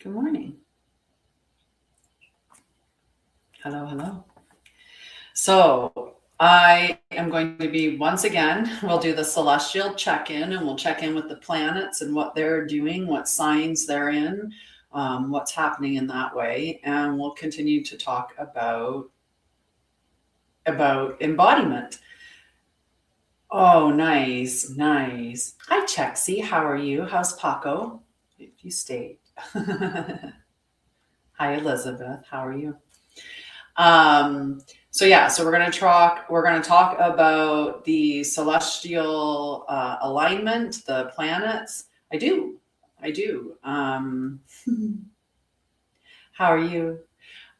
Good morning. Hello, hello. So I am going to be, once again, we'll do the celestial check-in and we'll check in with the planets and what they're doing, what signs they're in, what's happening in that way. And we'll continue to talk about embodiment. Oh, nice, nice. Hi, Chexie. How are you? How's Paco? If you stayed. Hi, Elizabeth. How are you? So we're going to talk about the celestial alignment, the planets. I do. How are you?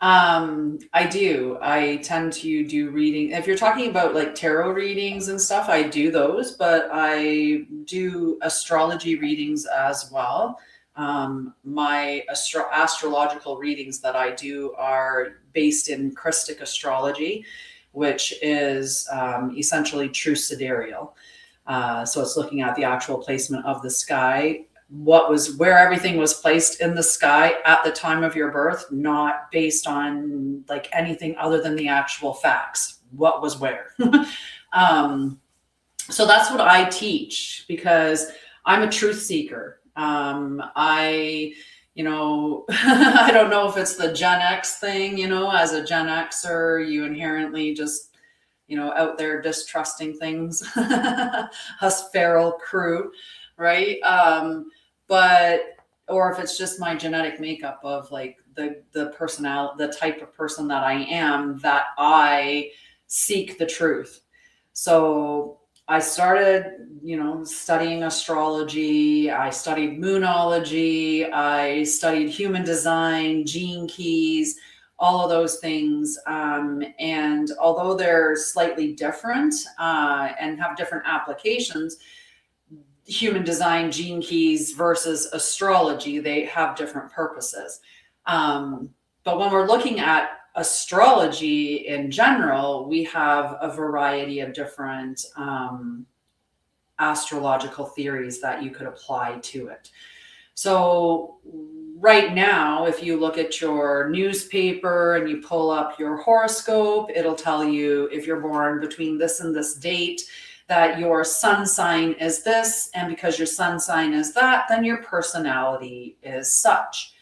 I do. I tend to do reading. If you're talking about like tarot readings and stuff, I do those, but I do astrology readings as well. My astrological readings that I do are based in Krystic astrology, which is essentially true sidereal. So it's looking at the actual placement of the sky, where everything was placed in the sky at the time of your birth, not based on like anything other than the actual facts, what was where. So that's what I teach because I'm a truth seeker. I don't know if it's the Gen X thing, as a Gen Xer, you inherently just, out there distrusting things, us feral crew, right? Or if it's just my genetic makeup of like the personality, the type of person that I am, that I seek the truth. So I started, studying astrology. I studied moonology. I studied human design, gene keys, all of those things. And although they're slightly different and have different applications, human design, gene keys versus astrology, they have different purposes. But when we're looking at astrology in general, we have a variety of different astrological theories that you could apply to it. So right now, if you look at your newspaper and you pull up your horoscope, it'll tell you if you're born between this and this date, that your sun sign is this, and because your sun sign is that, then your personality is such.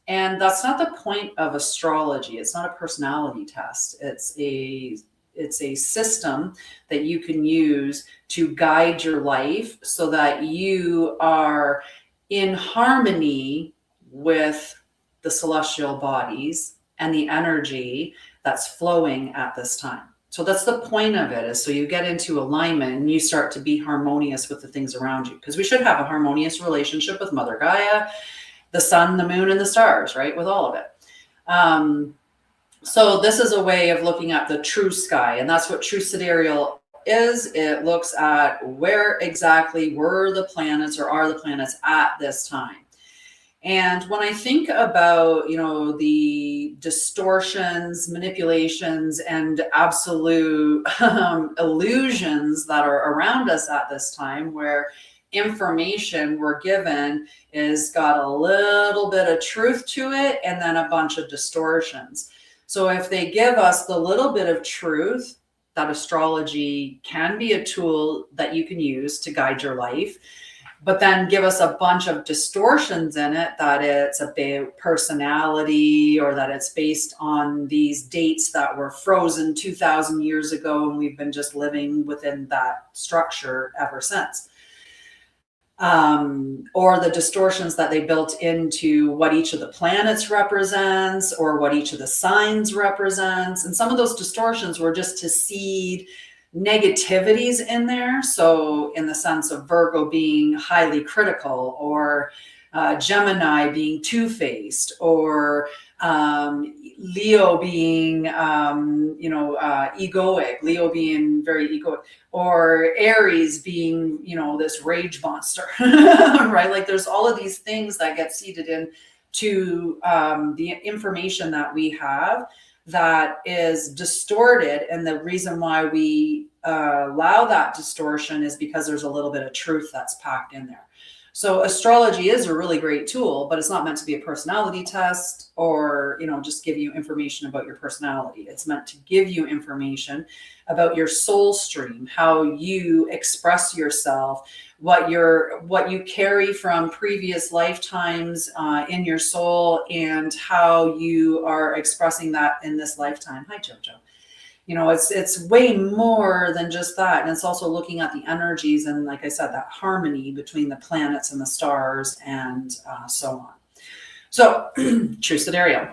And that's not the point of astrology. It's not a personality test. It's a system that you can use to guide your life so that you are in harmony with the celestial bodies and the energy that's flowing at this time. So that's the point of it, is so you get into alignment and you start to be harmonious with the things around you, because we should have a harmonious relationship with Mother Gaia, the sun, the moon, and the stars, right? With all of it. So this is a way of looking at the true sky, and that's what true sidereal is. It looks at where exactly were the planets or are the planets at this time. And when I think about, the distortions, manipulations, and absolute illusions that are around us at this time, where information we're given is got a little bit of truth to it and then a bunch of distortions. So if they give us the little bit of truth, that astrology can be a tool that you can use to guide your life, but then give us a bunch of distortions in it, that it's about personality or that it's based on these dates that were frozen 2,000 years ago and we've been just living within that structure ever since. Or the distortions that they built into what each of the planets represents or what each of the signs represents. And some of those distortions were just to seed negativities in there. So in the sense of Virgo being highly critical, or Gemini being two-faced, or Leo being, egoic, Leo being very egoic, or Aries being, this rage monster, right? Like there's all of these things that get seeded in to the information that we have that is distorted. And the reason why we allow that distortion is because there's a little bit of truth that's packed in there. So astrology is a really great tool, but it's not meant to be a personality test or, you know, just give you information about your personality. It's meant to give you information about your soul stream, how you express yourself, what you carry from previous lifetimes in your soul, and how you are expressing that in this lifetime. Hi, Jojo. You know, it's way more than just that. And it's also looking at the energies and, like I said, that harmony between the planets and the stars and so on. So true sidereal.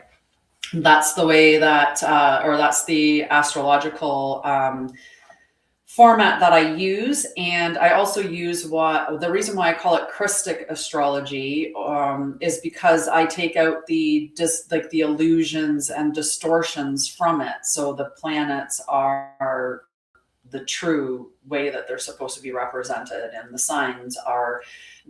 That's the way that, or that's the astrological format that I use. And I also use the reason why I call it Krystic astrology is because I take out the illusions and distortions from it. So the planets are the true way that they're supposed to be represented, and the signs are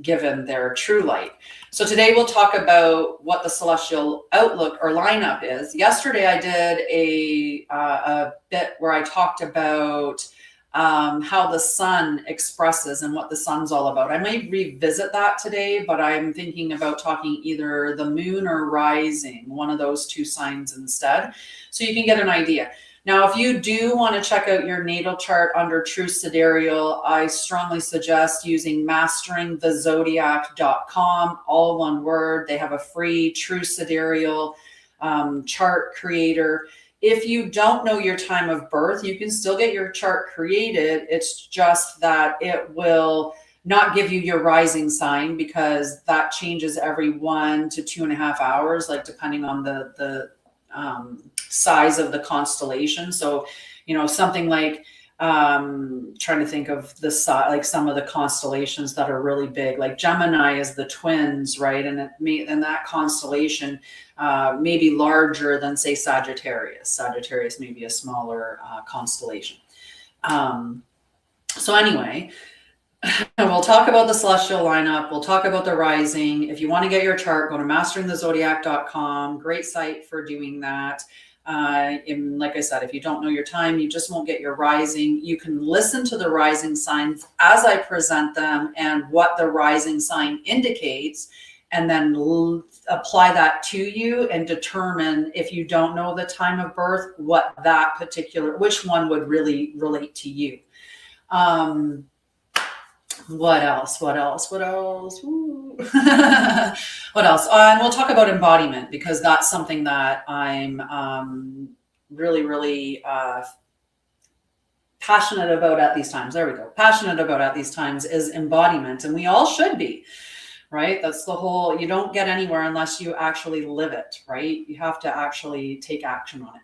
given their true light. So today we'll talk about what the celestial outlook or lineup is. Yesterday I did a bit where I talked about how the sun expresses and what the sun's all about. I might revisit that today, but I'm thinking about talking either the moon or rising, one of those two signs instead, so you can get an idea. Now, if you do want to check out your natal chart under True Sidereal, I strongly suggest using masteringthezodiac.com, all one word. They have a free True Sidereal chart creator. If you don't know your time of birth, you can still get your chart created. It's just that it will not give you your rising sign, because that changes every 1 to 2.5 hours, like depending on the size of the constellation. So, you know, something like trying to think of the size, like some of the constellations that are really big, like Gemini is the twins, right? And that constellation may be larger than, say, Sagittarius. Sagittarius may be a smaller constellation. So anyway, we'll talk about the celestial lineup. We'll talk about the rising. If you want to get your chart, go to masteringthezodiac.com. Great site for doing that. And like I said, if you don't know your time, you just won't get your rising. You can listen to the rising signs as I present them and what the rising sign indicates, and then apply that to you and determine, if you don't know the time of birth, which one would really relate to you. What else? Ooh. What else? And we'll talk about embodiment, because that's something that I'm really passionate about at these times. There we go. Passionate about at these times is embodiment, and we all should be, right? That's the whole, you don't get anywhere unless you actually live it, right? You have to actually take action on it.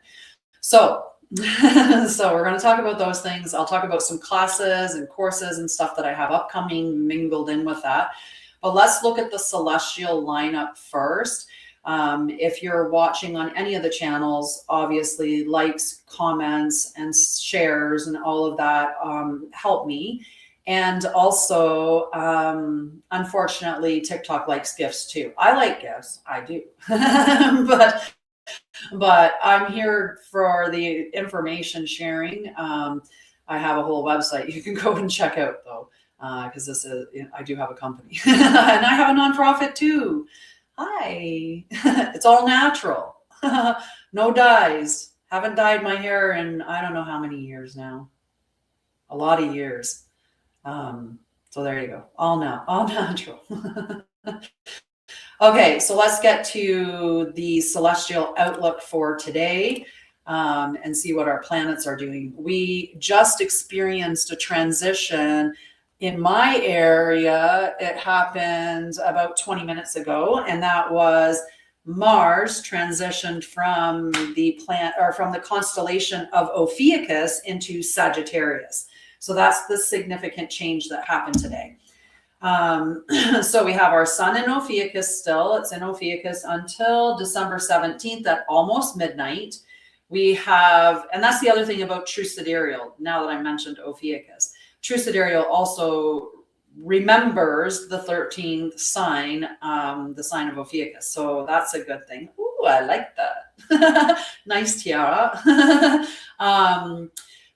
So we're going to talk about those things. I'll talk about some classes and courses and stuff that I have upcoming mingled in with that. But let's look at the celestial lineup first. If you're watching on any of the channels, obviously likes, comments, and shares and all of that help me. And also, unfortunately, TikTok likes gifts too. I like gifts, I do. But I'm here for the information sharing. I have a whole website you can go and check out, though, because I do have a company and I have a nonprofit too. Hi. It's all natural. No dyes. Haven't dyed my hair in I don't know how many years now. A lot of years. So there you go. All natural. Okay, so let's get to the celestial outlook for today and see what our planets are doing. We just experienced a transition in my area. It happened about 20 minutes ago, and that was Mars transitioned from the constellation of Ophiuchus into Sagittarius. So that's the significant change that happened today. So we have our sun in Ophiuchus still. It's in Ophiuchus until December 17th at almost midnight. We have, and that's the other thing about True Sidereal, now that I mentioned Ophiuchus. True Sidereal also remembers the 13th sign, the sign of Ophiuchus. So that's a good thing. Ooh, I like that. Nice tiara.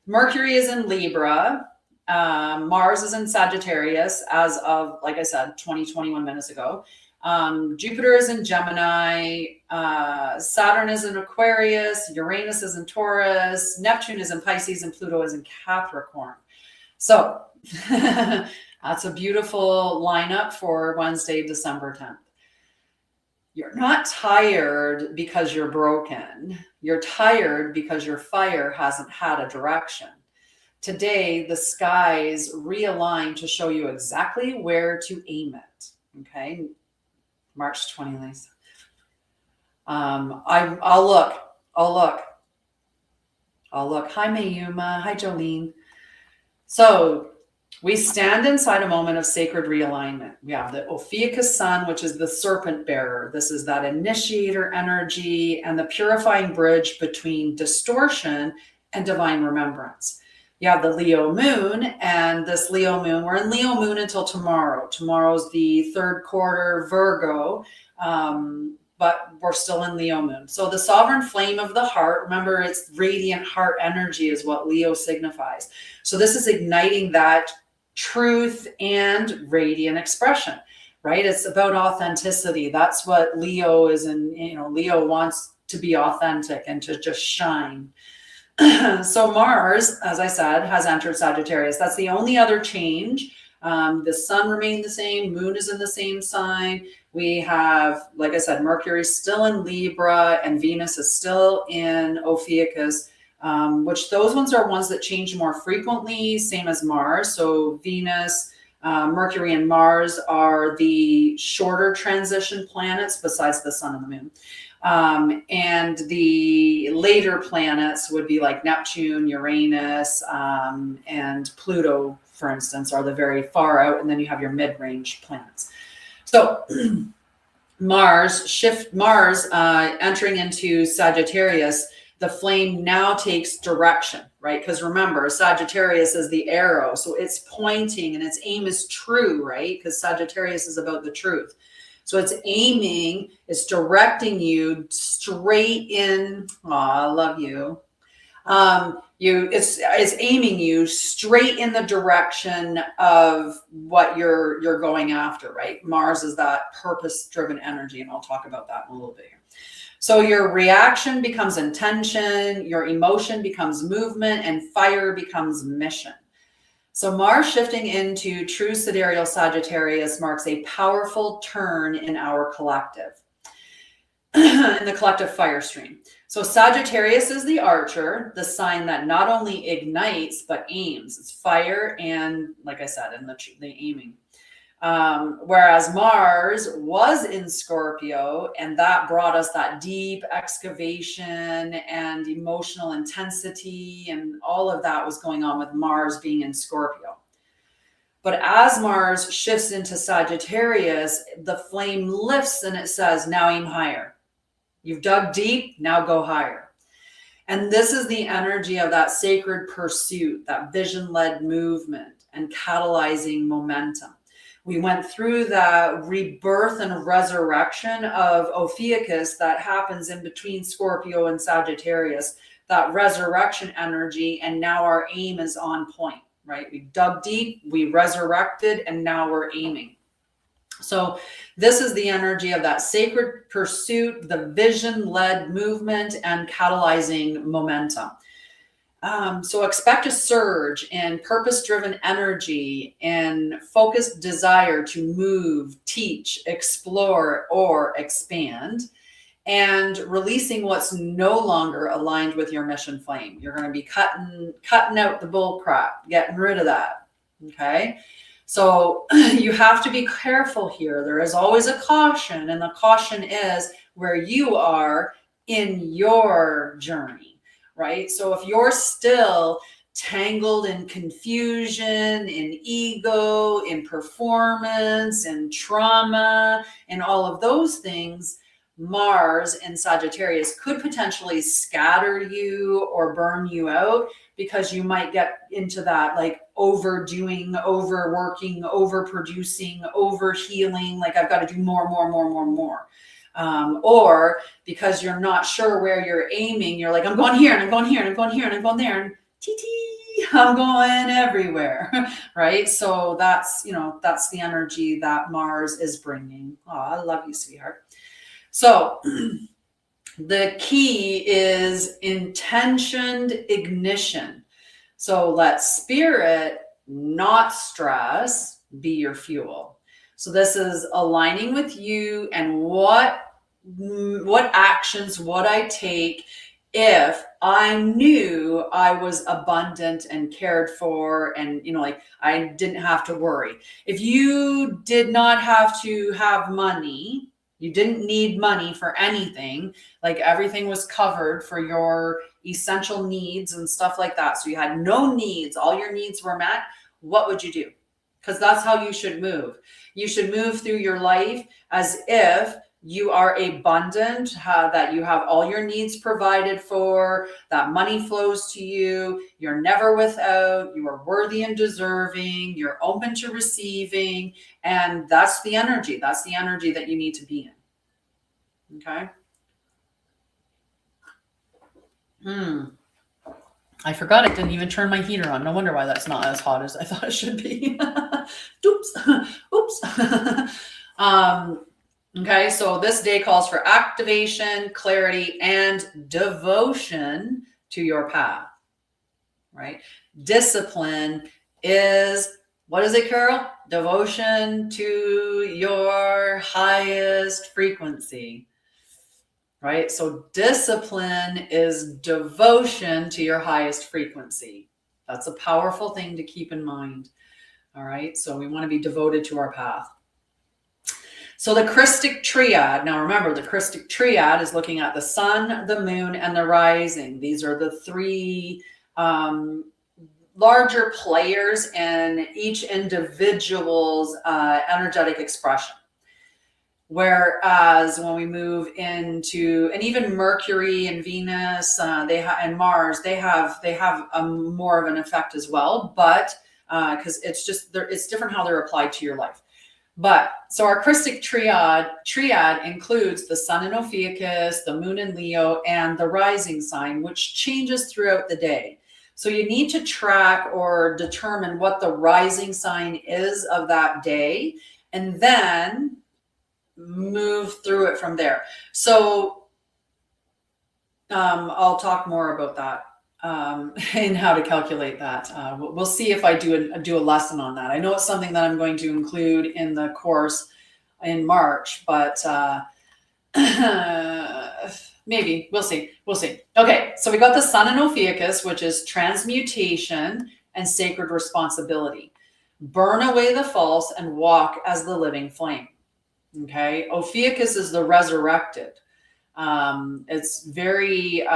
Mercury is in Libra. Mars is in Sagittarius as of, like I said, 21 minutes ago. Jupiter is in Gemini, Saturn is in Aquarius, Uranus is in Taurus, Neptune is in Pisces, and Pluto is in Capricorn. So that's a beautiful lineup for Wednesday, December 10th. You're not tired because you're broken. You're tired because your fire hasn't had a direction. Today, the skies realign to show you exactly where to aim it. Okay, March 20th. I'll look. Hi, Mayuma. Hi, Jolene. So we stand inside a moment of sacred realignment. We have the Ophiuchus sun, which is the serpent bearer. This is that initiator energy and the purifying bridge between distortion and divine remembrance. You have the Leo moon, and this Leo moon, we're in Leo moon until tomorrow. Tomorrow's the third quarter Virgo, but we're still in Leo moon. So the sovereign flame of the heart, remember, it's radiant heart energy is what Leo signifies. So this is igniting that truth and radiant expression, right? It's about authenticity. That's what Leo is in, Leo wants to be authentic and to just shine. So Mars, as I said, has entered Sagittarius. That's the only other change. The sun remained the same. Moon is in the same sign. We have, like I said, Mercury still in Libra and Venus is still in Ophiuchus, which those ones are ones that change more frequently, same as Mars. So Venus, Mercury, and Mars are the shorter transition planets besides the sun and the moon. And the later planets would be like Neptune, Uranus, and Pluto, for instance, are the very far out. And then you have your mid-range planets. So Mars entering into Sagittarius, the flame now takes direction, right? Because remember, Sagittarius is the arrow. So it's pointing and its aim is true, right? Because Sagittarius is about the truth. So it's aiming, it's directing you straight in. Oh, I love you. It's aiming you straight in the direction of what you're going after, right? Mars is that purpose-driven energy, and I'll talk about that in a little bit here. So your reaction becomes intention, your emotion becomes movement, and fire becomes mission. So Mars shifting into true sidereal Sagittarius marks a powerful turn in our collective, in the collective fire stream. So Sagittarius is the archer, the sign that not only ignites, but aims. It's fire and, like I said, in the aiming. Whereas Mars was in Scorpio, and that brought us that deep excavation and emotional intensity, and all of that was going on with Mars being in Scorpio. But as Mars shifts into Sagittarius, the flame lifts and it says, now aim higher. You've dug deep, now go higher. And this is the energy of that sacred pursuit, that vision-led movement and catalyzing momentum. We went through the rebirth and resurrection of Ophiuchus that happens in between Scorpio and Sagittarius, that resurrection energy, and now our aim is on point, right? We dug deep, we resurrected, and now we're aiming. So this is the energy of that sacred pursuit, the vision-led movement, and catalyzing momentum. So expect a surge in purpose-driven energy and focused desire to move, teach, explore, or expand, and releasing what's no longer aligned with your mission flame. You're going to be cutting out the bull crap, getting rid of that. Okay. So you have to be careful here. There is always a caution, and the caution is where you are in your journey. Right? So if you're still tangled in confusion, in ego, in performance, in trauma, and all of those things, Mars in Sagittarius could potentially scatter you or burn you out, because you might get into that like overdoing, overworking, overproducing, overhealing. Like I've got to do more. Or because you're not sure where you're aiming, you're like, I'm going here and I'm going here and I'm going here and I'm going there, and I'm going everywhere, right? So that's, that's the energy that Mars is bringing. Oh, I love you, sweetheart. So the key is intentioned ignition. So let spirit, not stress, be your fuel. So this is aligning with you and what actions would I take if I knew I was abundant and cared for, and like I didn't have to worry. If you did not have to have money, you didn't need money for anything, like everything was covered for your essential needs and stuff like that. So you had no needs, all your needs were met. What would you do? Because that's how you should move. You should move through your life as if you are abundant, that you have all your needs provided for, that money flows to you, you're never without, you are worthy and deserving, you're open to receiving, and that's the energy. That's the energy that you need to be in. Okay? I forgot I didn't even turn my heater on. No wonder why that's not as hot as I thought it should be. Oops. Oops. Okay, so this day calls for activation, clarity, and devotion to your path, right? Discipline is, what is it, Carol? Devotion to your highest frequency, right? So discipline is devotion to your highest frequency. That's a powerful thing to keep in mind, all right? So we want to be devoted to our path. So the Krystic triad, now remember, the Krystic triad is looking at the sun, the moon, and the rising. These are the three larger players in each individual's energetic expression. Whereas when we move into, and even Mercury and Venus, and Mars, they have more of an effect as well, but because it's different how they're applied to your life. But so our Krystic triad includes the sun in Ophiuchus, the moon in Leo, and the rising sign, which changes throughout the day. So you need to track or determine what the rising sign is of that day, and then move through it from there. So I'll talk more about that and how to calculate that. We'll see if I do a lesson on that. I know it's something that I'm going to include in the course in March, but maybe we'll see. Okay, so we got the sun in Ophiuchus, which is transmutation and sacred responsibility. Burn away the false and walk as the living flame. Okay, Ophiuchus is the resurrected. It's very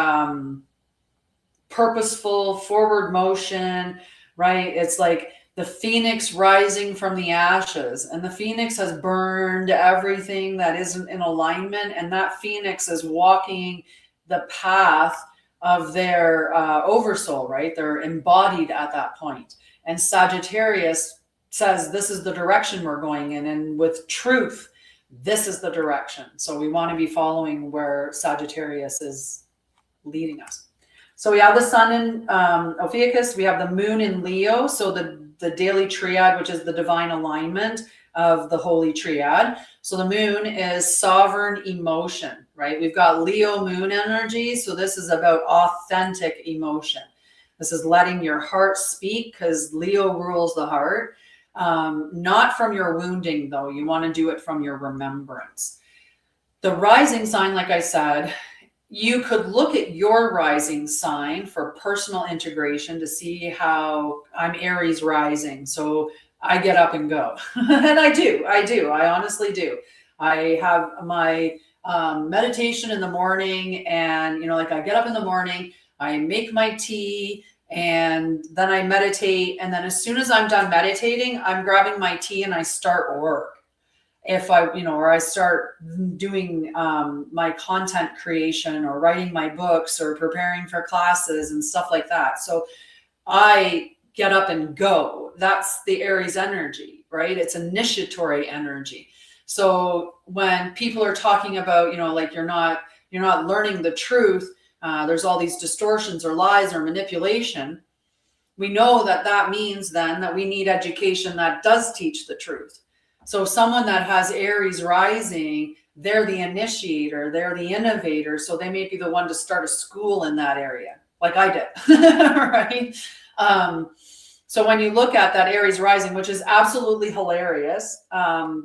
purposeful, forward motion, right? It's like the phoenix rising from the ashes, and the phoenix has burned everything that isn't in alignment, and that phoenix is walking the path of their oversoul, right? They're embodied at that point. And Sagittarius says, this is the direction we're going in, and with truth, this is the direction. So we want to be following where Sagittarius is leading us. So we have the sun in Ophiuchus, we have the moon in Leo, so the daily triad, which is the divine alignment of the holy triad. So the moon is sovereign emotion, right? We've got Leo moon energy, so this is about authentic emotion. This is letting your heart speak, because Leo rules the heart. Not from your wounding, though. You want to do it from your remembrance. The rising sign, like I said, you could look at your rising sign for personal integration to see how I'm Aries rising. So I get up and go. And I do. I honestly do. I have my meditation in the morning, and, like I get up in the morning, I make my tea, and then I meditate. And then as soon as I'm done meditating, I'm grabbing my tea and I start work. If I, or I start doing my content creation or writing my books or preparing for classes and stuff like that. So I get up and go. That's the Aries energy, right? It's initiatory energy. So when people are talking about, like you're not learning the truth, there's all these distortions or lies or manipulation. we know that that means then that we need education that does teach the truth. So someone that has Aries rising, they're the initiator, they're the innovator. So they may be the one to start a school in that area, like I did, right? So when you look at that Aries rising, which is absolutely hilarious,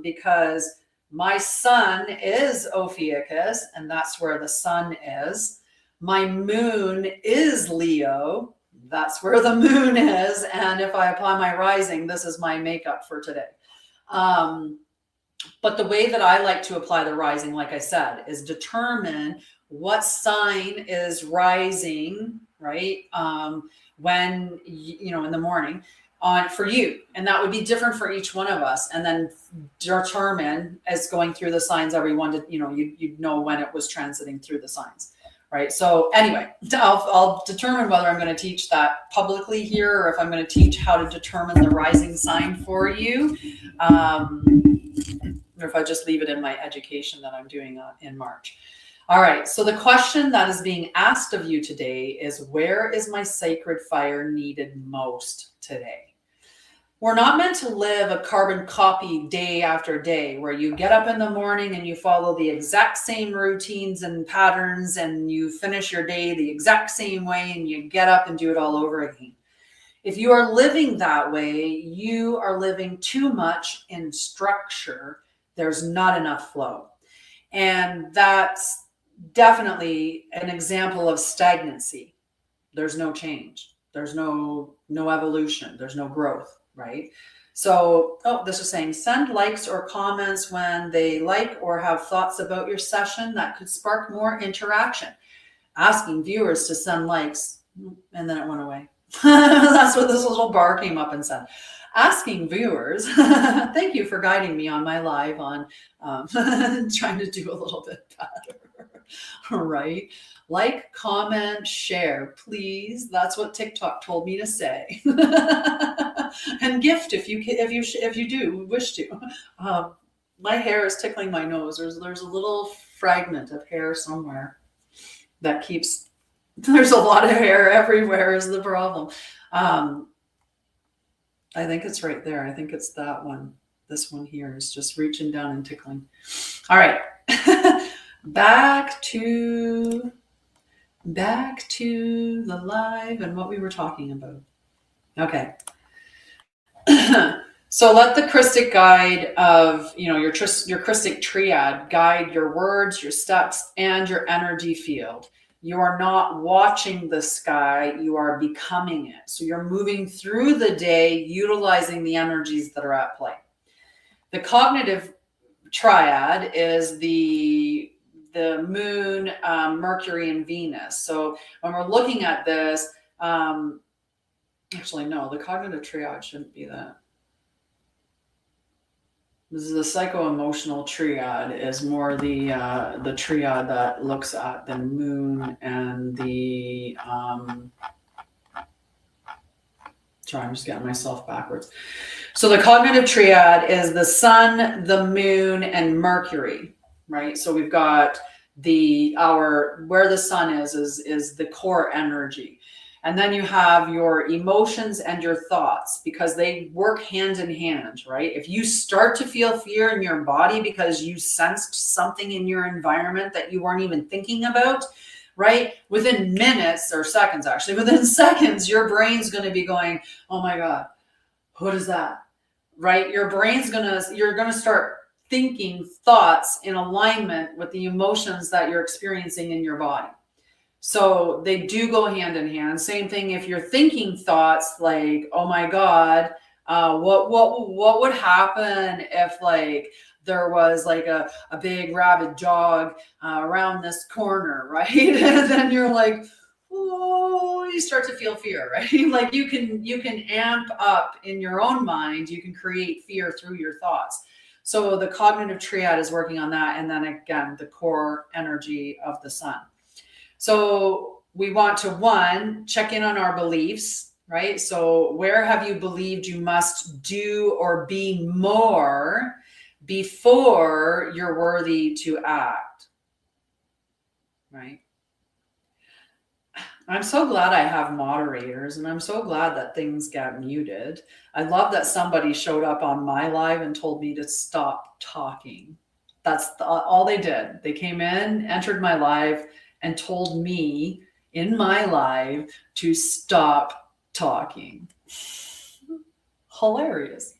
because my sun is Ophiuchus, and that's where the sun is. My moon is Leo. That's where the moon is. And if I apply my rising, this is my makeup for today. But the way that I like to apply the rising, like I said, is determine what sign is rising, right? When, you know, in the morning on for you. And that would be different for each one of us. And then determine, as going through the signs, everyone to, you know, you'd know when it was transiting through the signs. Right. So anyway, I'll determine whether I'm going to teach that publicly here, or if I'm going to teach how to determine the rising sign for you. Or if I just leave it in my education that I'm doing in March. All right. So the question that is being asked of you today is, where is my sacred fire needed most today? We're not meant to live a carbon copy day after day, where you get up in the morning and you follow the exact same routines and patterns, and you finish your day the exact same way, and you get up and do it all over again. If you are living that way, you are living too much in structure. There's not enough flow. And that's definitely an example of stagnancy. There's no change. There's no evolution. There's no growth. Right? So, this is saying, send likes or comments when they like or have thoughts about your session that could spark more interaction. Asking viewers to send likes, and then it went away. That's what this little bar came up and said. Asking viewers, thank you for guiding me on my live on trying to do a little bit better. All right. Like, comment, share, please. That's what TikTok told me to say. And gift if you do wish to. My hair is tickling my nose. There's a little fragment of hair somewhere that keeps. There's a lot of hair everywhere is the problem. I think it's right there. I think it's that one. This one here is just reaching down and tickling. All right. Back to the live and what we were talking about. Okay. So let the Krystic guide of, you know, your Krystic triad guide your words, your steps, and your energy field. You are not watching the sky, you are becoming it. So you're moving through the day, utilizing the energies that are at play. The cognitive triad is the moon, Mercury, and Venus. So when we're looking at this, actually, no, the cognitive triad shouldn't be that. This is the psycho-emotional triad, is more the triad that looks at the moon and the sorry, I'm just getting myself backwards. So the cognitive triad is the sun, the moon, and Mercury, right? So we've got where the sun is the core energy. And then you have your emotions and your thoughts, because they work hand in hand, right? If you start to feel fear in your body because you sensed something in your environment that you weren't even thinking about, right? Within minutes or seconds, actually, within seconds, your brain's going to be going, oh my God, what is that? Right? Your brain's you're going to start thinking thoughts in alignment with the emotions that you're experiencing in your body. So they do go hand in hand. Same thing if you're thinking thoughts like, oh my God, what would happen if like there was like a big rabid dog around this corner, right? And then you're like, oh, you start to feel fear, right? Like you can amp up in your own mind, you can create fear through your thoughts. So the cognitive triad is working on that. And then again, the core energy of the sun. So we want to, check in on our beliefs, right? So where have you believed you must do or be more before you're worthy to act, right? I'm so glad I have moderators, and I'm so glad that things get muted. I love that somebody showed up on my live and told me to stop talking. That's all they did. They came in, entered my live, and told me in my live to stop talking. Hilarious.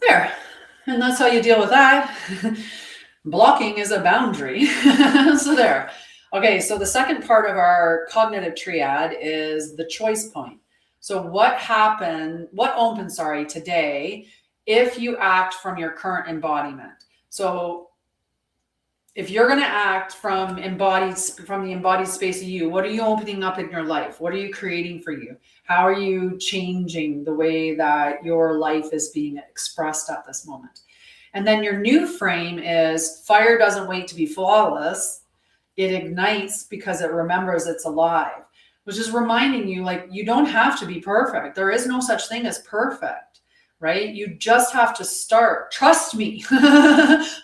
There. And that's how you deal with that. Blocking is a boundary. So there. Okay, so the second part of our cognitive triad is the choice point. So what opens, today if you act from your current embodiment. So if you're going to act from the embodied space of you, what are you opening up in your life? What are you creating for you? How are you changing the way that your life is being expressed at this moment? And then your new frame is fire doesn't wait to be flawless. It ignites because it remembers it's alive, which is reminding you, like, you don't have to be perfect. There is no such thing as perfect, right? You just have to start. Trust me.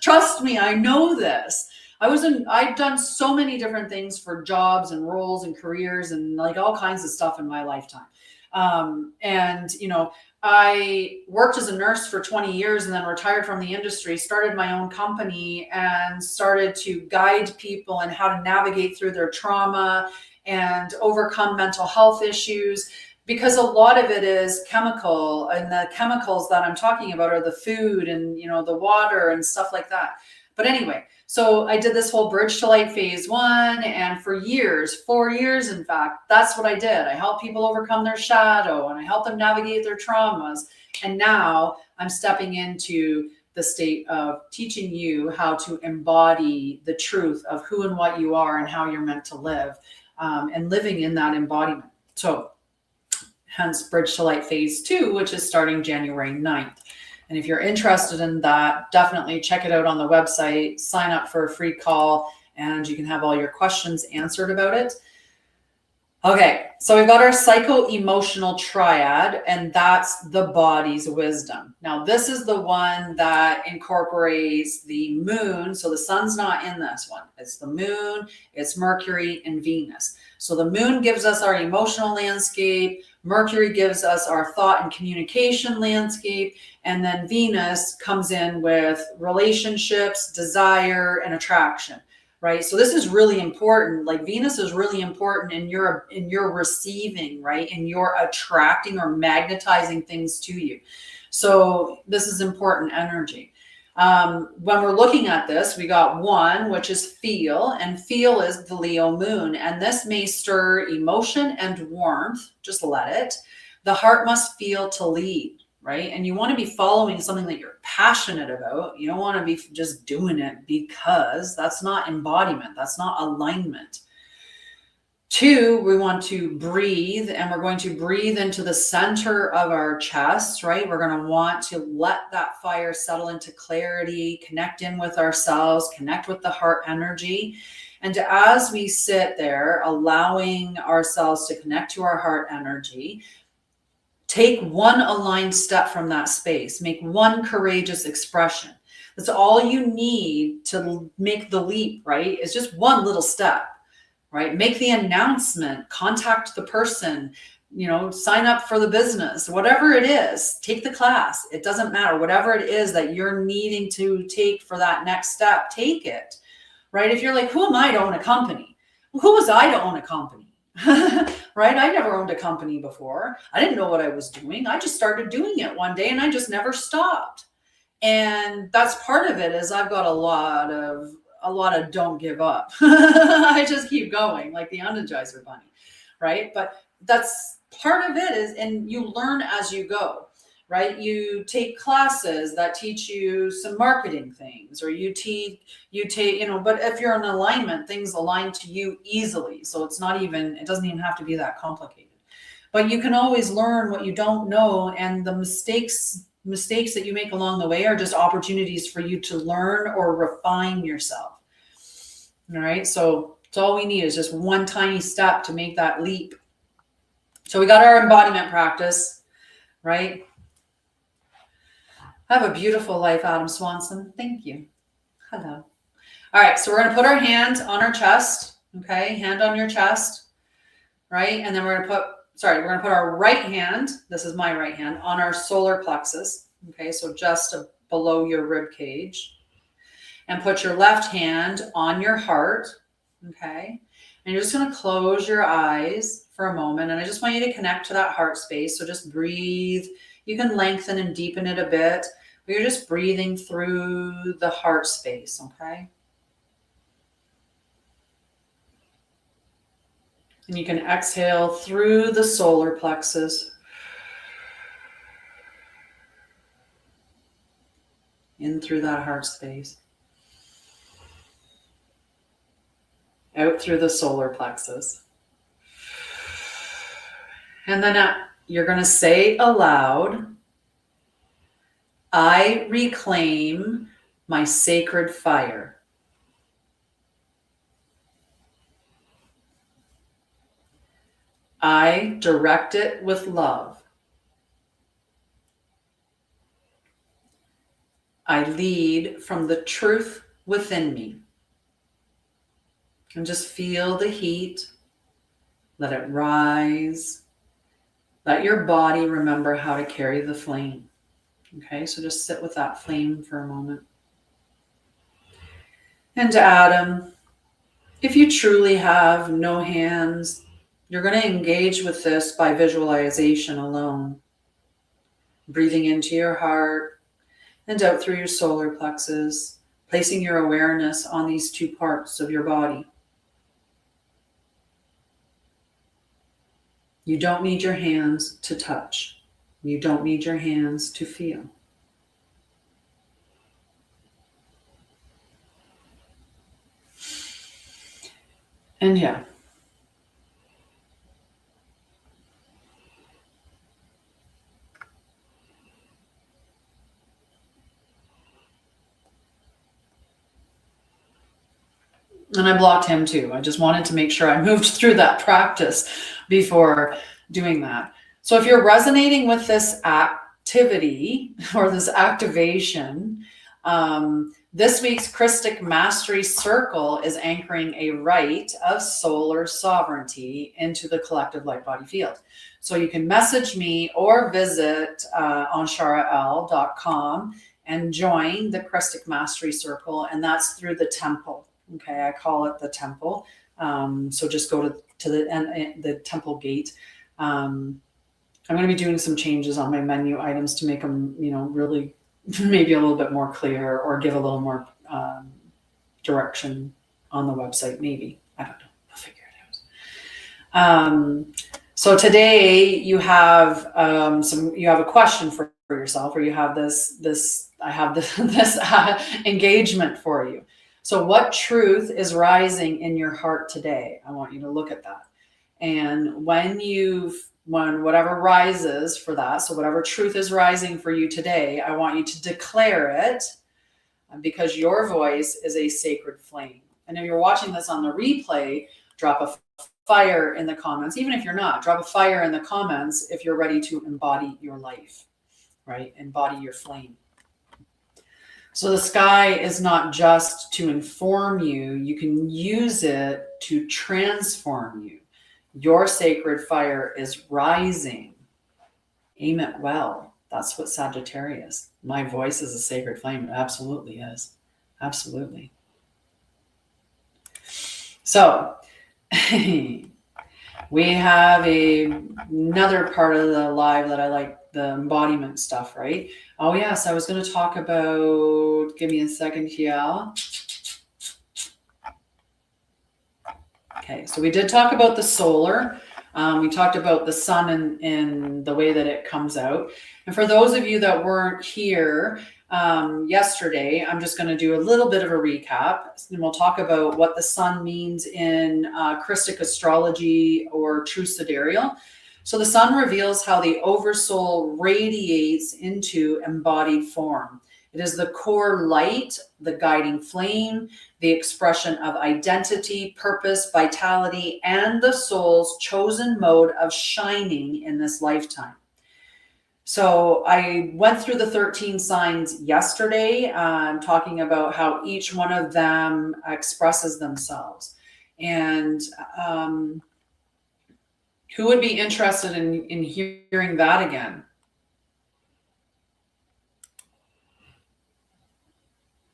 Trust me. I know this. I've done so many different things for jobs and roles and careers and like all kinds of stuff in my lifetime. And, I worked as a nurse for 20 years and then retired from the industry, started my own company and started to guide people in how to navigate through their trauma and overcome mental health issues, because a lot of it is chemical, and the chemicals that I'm talking about are the food and, the water and stuff like that. But anyway, so I did this whole Bridge to Light phase 1, and for years, 4 years, in fact, that's what I did. I helped people overcome their shadow and I helped them navigate their traumas. And now I'm stepping into the state of teaching you how to embody the truth of who and what you are and how you're meant to live, and living in that embodiment. So hence Bridge to Light phase 2, which is starting January 9th. And if you're interested in that, definitely check it out on the website, sign up for a free call, and you can have all your questions answered about it. Okay, so we've got our psycho-emotional triad, and that's the body's wisdom. Now, this is the one that incorporates the moon. So the sun's not in this one. It's the moon, it's Mercury, and Venus. So the moon gives us our emotional landscape, Mercury gives us our thought and communication landscape, and then Venus comes in with relationships, desire, and attraction, right? So this is really important. Like Venus is really important in your receiving, right? And you're attracting or magnetizing things to you. So this is important energy. When we're looking at this, we got 1, which is feel, and feel is the Leo moon. And this may stir emotion and warmth. Just let it. The heart must feel to lead, right? And you want to be following something that you're passionate about. You don't want to be just doing it because that's not embodiment. That's not alignment. 2, we want to breathe, and we're going to breathe into the center of our chest, right? We're going to want to let that fire settle into clarity, connect in with ourselves, connect with the heart energy. And as we sit there, allowing ourselves to connect to our heart energy, take 1 aligned step from that space, make 1 courageous expression. That's all you need to make the leap, right? It's just 1 little step. Right? Make the announcement, contact the person, sign up for the business, whatever it is, take the class. It doesn't matter. Whatever it is that you're needing to take for that next step, take it, right? If you're like, who am I to own a company? Well, who was I to own a company? Right? I never owned a company before. I didn't know what I was doing. I just started doing it one day and I just never stopped. And that's part of it is I've got a lot of don't give up. I just keep going like the Energizer Bunny, right? But that's part of it is, and you learn as you go, right? You take classes that teach you some marketing things, or you take, but if you're in alignment, things align to you easily. So it doesn't even have to be that complicated. But you can always learn what you don't know, and the mistakes that you make along the way are just opportunities for you to learn or refine yourself. All right. So it's all we need is just 1 tiny step to make that leap. So we got our embodiment practice, right? Have a beautiful life, Adam Swanson. Thank you. Hello. All right, so we're going to put our hand on our chest, okay? Hand on your chest, right? And then we're going to put our right hand, this is my right hand, on our solar plexus, okay? So just below your rib cage. And put your left hand on your heart, okay? And you're just going to close your eyes for a moment. And I just want you to connect to that heart space. So just breathe. You can lengthen and deepen it a bit, but you're just breathing through the heart space, okay? And you can exhale through the solar plexus. In through that heart space. Out through the solar plexus. And then you're going to say aloud, I reclaim my sacred fire. I direct it with love. I lead from the truth within me. And just feel the heat. Let it rise. Let your body remember how to carry the flame. Okay, so just sit with that flame for a moment. And Adam, if you truly have no hands, you're going to engage with this by visualization alone. Breathing into your heart and out through your solar plexus, placing your awareness on these two parts of your body. You don't need your hands to touch. You don't need your hands to feel. And yeah. And I blocked him too. I just wanted to make sure I moved through that practice before doing that. So if you're resonating with this activity or this activation, this week's Krystic Mastery Circle is anchoring a right of solar sovereignty into the collective light body field. So you can message me or visit on Sha'Ryah.com and join the Krystic Mastery Circle, and that's through the temple. Okay, I call it the temple. So just go to the temple gate. I'm going to be doing some changes on my menu items to make them, really maybe a little bit more clear, or give a little more direction on the website. Maybe, I don't know. I'll figure it out. So today you have you have a question for yourself, or you have this. I have this engagement for you. So what truth is rising in your heart today? I want you to look at that. And when whatever rises for that, so whatever truth is rising for you today, I want you to declare it, because your voice is a sacred flame. And if you're watching this on the replay, drop a fire in the comments. Even if you're not, drop a fire in the comments if you're ready to embody your life, right? Embody your flame. So the sky is not just to inform you. You can use it to transform you. Your sacred fire is rising. Aim it well. That's what Sagittarius. My voice is a sacred flame. It absolutely is. Absolutely. So we have another part of the live that I like, the embodiment stuff, right? Oh yes, I was going to talk about, give me a second here. Okay, so we did talk about the solar. We talked about the sun and the way that it comes out. And for those of you that weren't here yesterday, I'm just going to do a little bit of a recap. And we'll talk about what the sun means in Krystic astrology or true sidereal. So the sun reveals how the Oversoul radiates into embodied form. It is the core light, the guiding flame, the expression of identity, purpose, vitality, and the soul's chosen mode of shining in this lifetime. So I went through the 13 signs yesterday, talking about how each one of them expresses themselves. And who would be interested in hearing that again?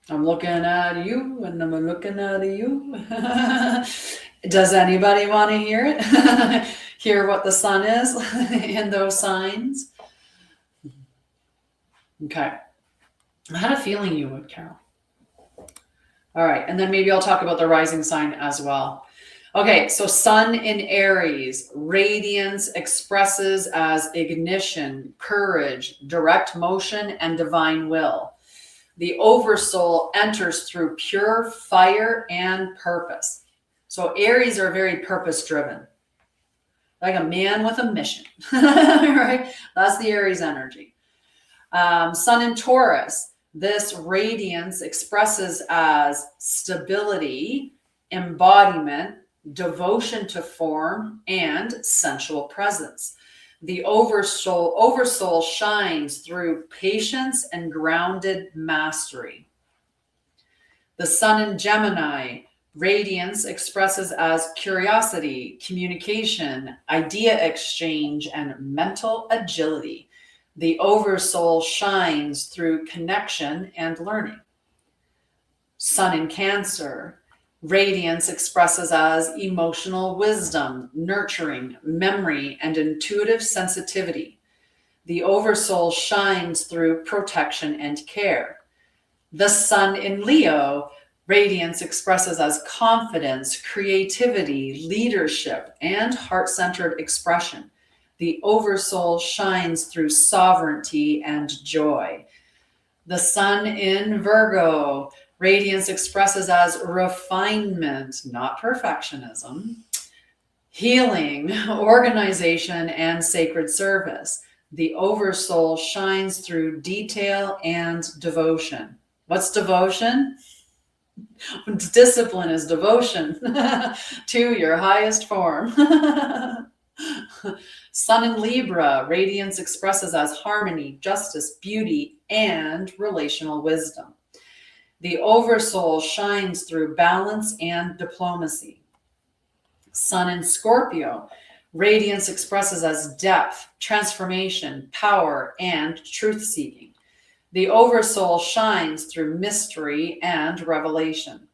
I'm looking at you and I'm looking at you. Does anybody want to hear it? Hear what the sun is in those signs? Okay. I had a feeling you would, Carol. All right. And then maybe I'll talk about the rising sign as well. Okay. So sun in Aries, radiance expresses as ignition, courage, direct motion, and divine will. The Oversoul enters through pure fire and purpose. So Aries are very purpose driven, like a man with a mission, right? That's the Aries energy. Sun in Taurus, this radiance expresses as stability, embodiment, devotion to form, and sensual presence. The Oversoul shines through patience and grounded mastery. The sun in Gemini, radiance expresses as curiosity, communication, idea exchange, and mental agility. The Oversoul shines through connection and learning. Sun in Cancer, radiance expresses as emotional wisdom, nurturing, memory, and intuitive sensitivity. The Oversoul shines through protection and care. The sun in Leo, radiance expresses as confidence, creativity, leadership, and heart-centered expression. The Oversoul shines through sovereignty and joy. The sun in Virgo, radiance expresses as refinement, not perfectionism, healing, organization, and sacred service. The Oversoul shines through detail and devotion. What's devotion? Discipline is devotion to your highest form. Sun in Libra, radiance expresses as harmony, justice, beauty, and relational wisdom. The Oversoul shines through balance and diplomacy. Sun in Scorpio, radiance expresses as depth, transformation, power, and truth-seeking. The Oversoul shines through mystery and revelation.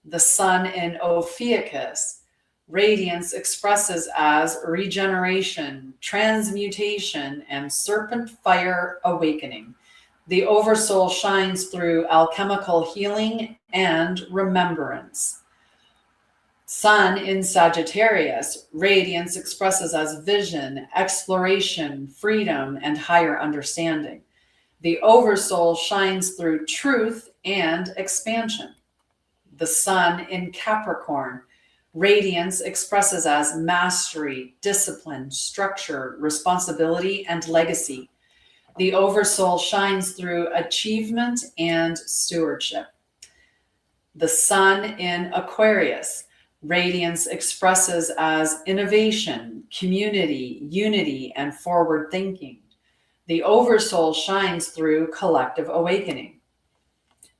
The sun in Ophiuchus, radiance expresses as regeneration, transmutation, and serpent fire awakening. The Oversoul shines through alchemical healing and remembrance. Sun in Sagittarius, radiance expresses as vision, exploration, freedom, and higher understanding. The Oversoul shines through truth and expansion. The sun in Capricorn, radiance expresses as mastery, discipline, structure, responsibility, and legacy. The Oversoul shines through achievement and stewardship. The sun in Aquarius, radiance expresses as innovation, community, unity, and forward thinking. The Oversoul shines through collective awakening.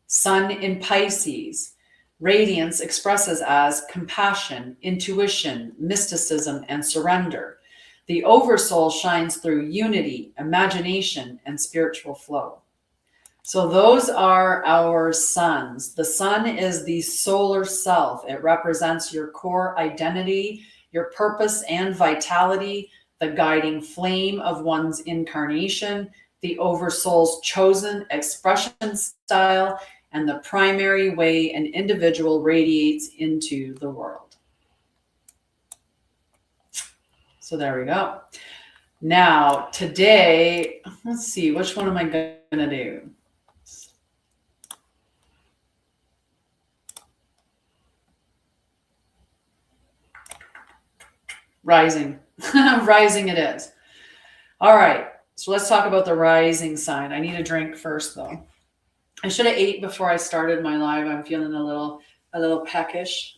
Sun in Pisces, radiance expresses as compassion, intuition, mysticism, and surrender. The Oversoul shines through unity, imagination, and spiritual flow. So those are our suns. The sun is the solar self. It represents your core identity, your purpose and vitality, the guiding flame of one's incarnation, the Oversoul's chosen expression style, and the primary way an individual radiates into the world. So there we go. Now, today, let's see, which one am I going to do? Rising. Rising it is. All right. So let's talk about the rising sign. I need a drink first, though. I should have ate before I started my live. I'm feeling a little peckish.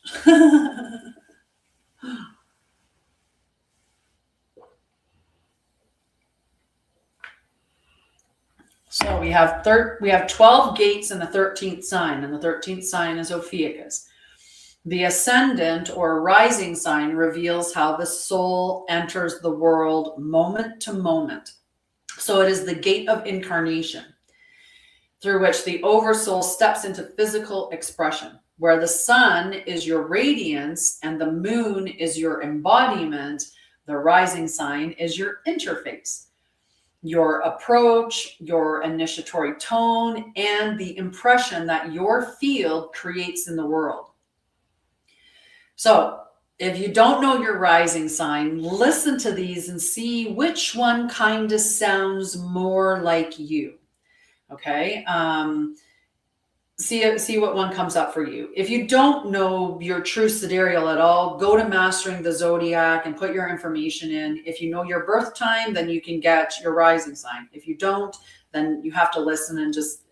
So we have 12 gates in the 13th sign, and the 13th sign is Ophiuchus. The ascendant or rising sign reveals how the soul enters the world moment to moment. So it is the gate of incarnation, through which the Oversoul steps into physical expression, where the sun is your radiance and the moon is your embodiment. The rising sign is your interface, your approach, your initiatory tone, and the impression that your field creates in the world. So if you don't know your rising sign, listen to these and see which one kind of sounds more like you. Okay. See what one comes up for you. If you don't know your true sidereal at all, go to Mastering the Zodiac and put your information in. If you know your birth time, then you can get your rising sign. If you don't, then you have to listen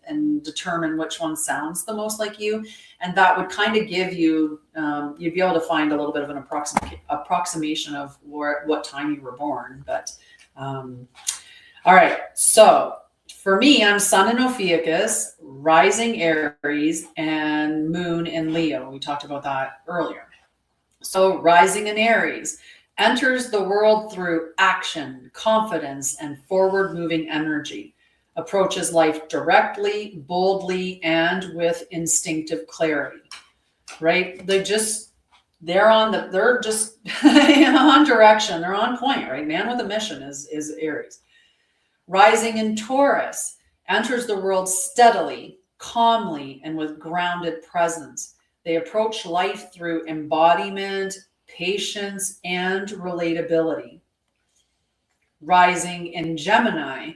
and determine which one sounds the most like you. And that would kind of give you, you'd be able to find a little bit of an approximation of what time you were born. But all right, so for me, I'm Sun in Ophiuchus, rising Aries, and Moon in Leo. We talked about that earlier. So rising in Aries enters the world through action, confidence, and forward-moving energy. Approaches life directly, boldly, and with instinctive clarity. Right? They're just on direction. They're on point, right? Man with a mission is Aries. Rising in Taurus enters the world steadily, calmly, and with grounded presence. They approach life through embodiment, patience, and relatability. Rising in Gemini.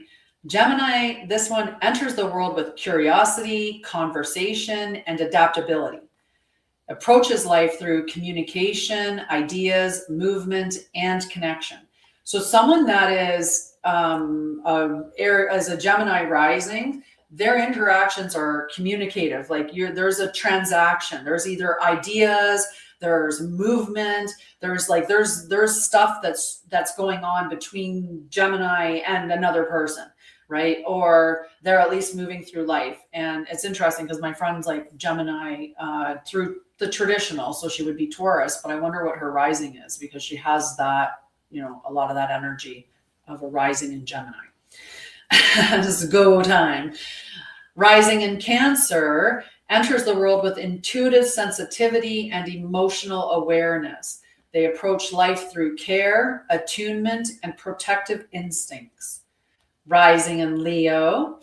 Gemini, this one enters the world with curiosity, conversation, and adaptability. Approaches life through communication, ideas, movement, and connection. So someone that is as a Gemini rising, their interactions are communicative. Like there's a transaction. There's either ideas, there's movement, there's stuff that's going on between Gemini and another person, right? Or they're at least moving through life. And it's interesting because my friend's like Gemini through the traditional, so she would be Taurus, but I wonder what her rising is because she has that, a lot of that energy of a rising in Gemini. This is go time. Rising in Cancer enters the world with intuitive sensitivity and emotional awareness. They approach life through care, attunement, and protective instincts. Rising in Leo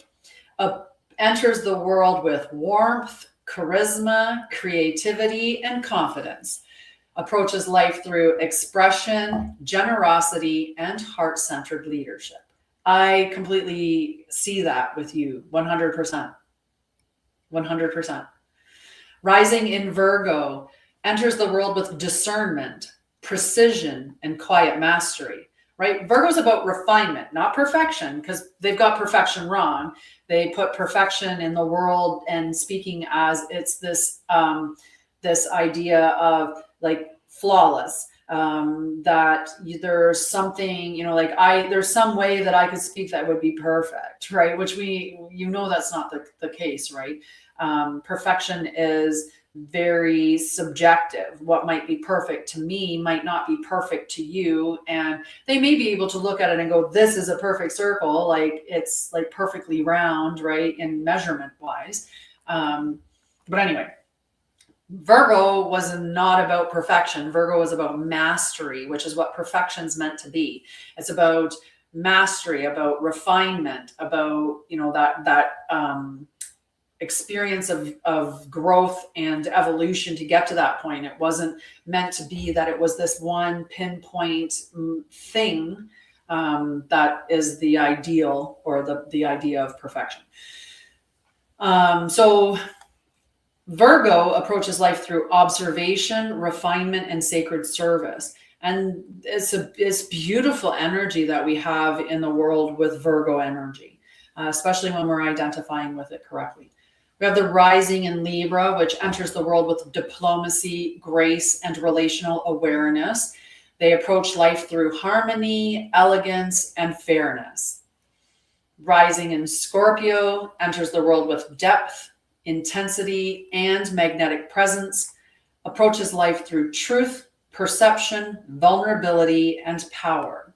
enters the world with warmth, charisma, creativity, and confidence. Approaches life through expression, generosity, and heart-centered leadership. I completely see that with you, 100%. 100%. Rising in Virgo enters the world with discernment, precision, and quiet mastery, right? Virgo's about refinement, not perfection, because they've got perfection wrong. They put perfection in the world and speaking as it's this idea of like flawless, that there's something, there's some way that I could speak that would be perfect, right? Which that's not the case, right? Perfection is very subjective. What might be perfect to me might not be perfect to you. And they may be able to look at it and go, this is a perfect circle. Like it's like perfectly round, right? In measurement wise. But anyway, Virgo was not about perfection. Virgo was about mastery, which is what perfection's meant to be. It's about mastery, about refinement, about, that experience of growth and evolution to get to that point. It wasn't meant to be that it was this one pinpoint thing that is the ideal or the idea of perfection. So Virgo approaches life through observation, refinement, and sacred service. And it's beautiful energy that we have in the world with Virgo energy, especially when we're identifying with it correctly. We have the rising in Libra, which enters the world with diplomacy, grace, and relational awareness. They approach life through harmony, elegance, and fairness. Rising in Scorpio enters the world with depth, intensity, and magnetic presence, approaches life through truth, perception, vulnerability, and power.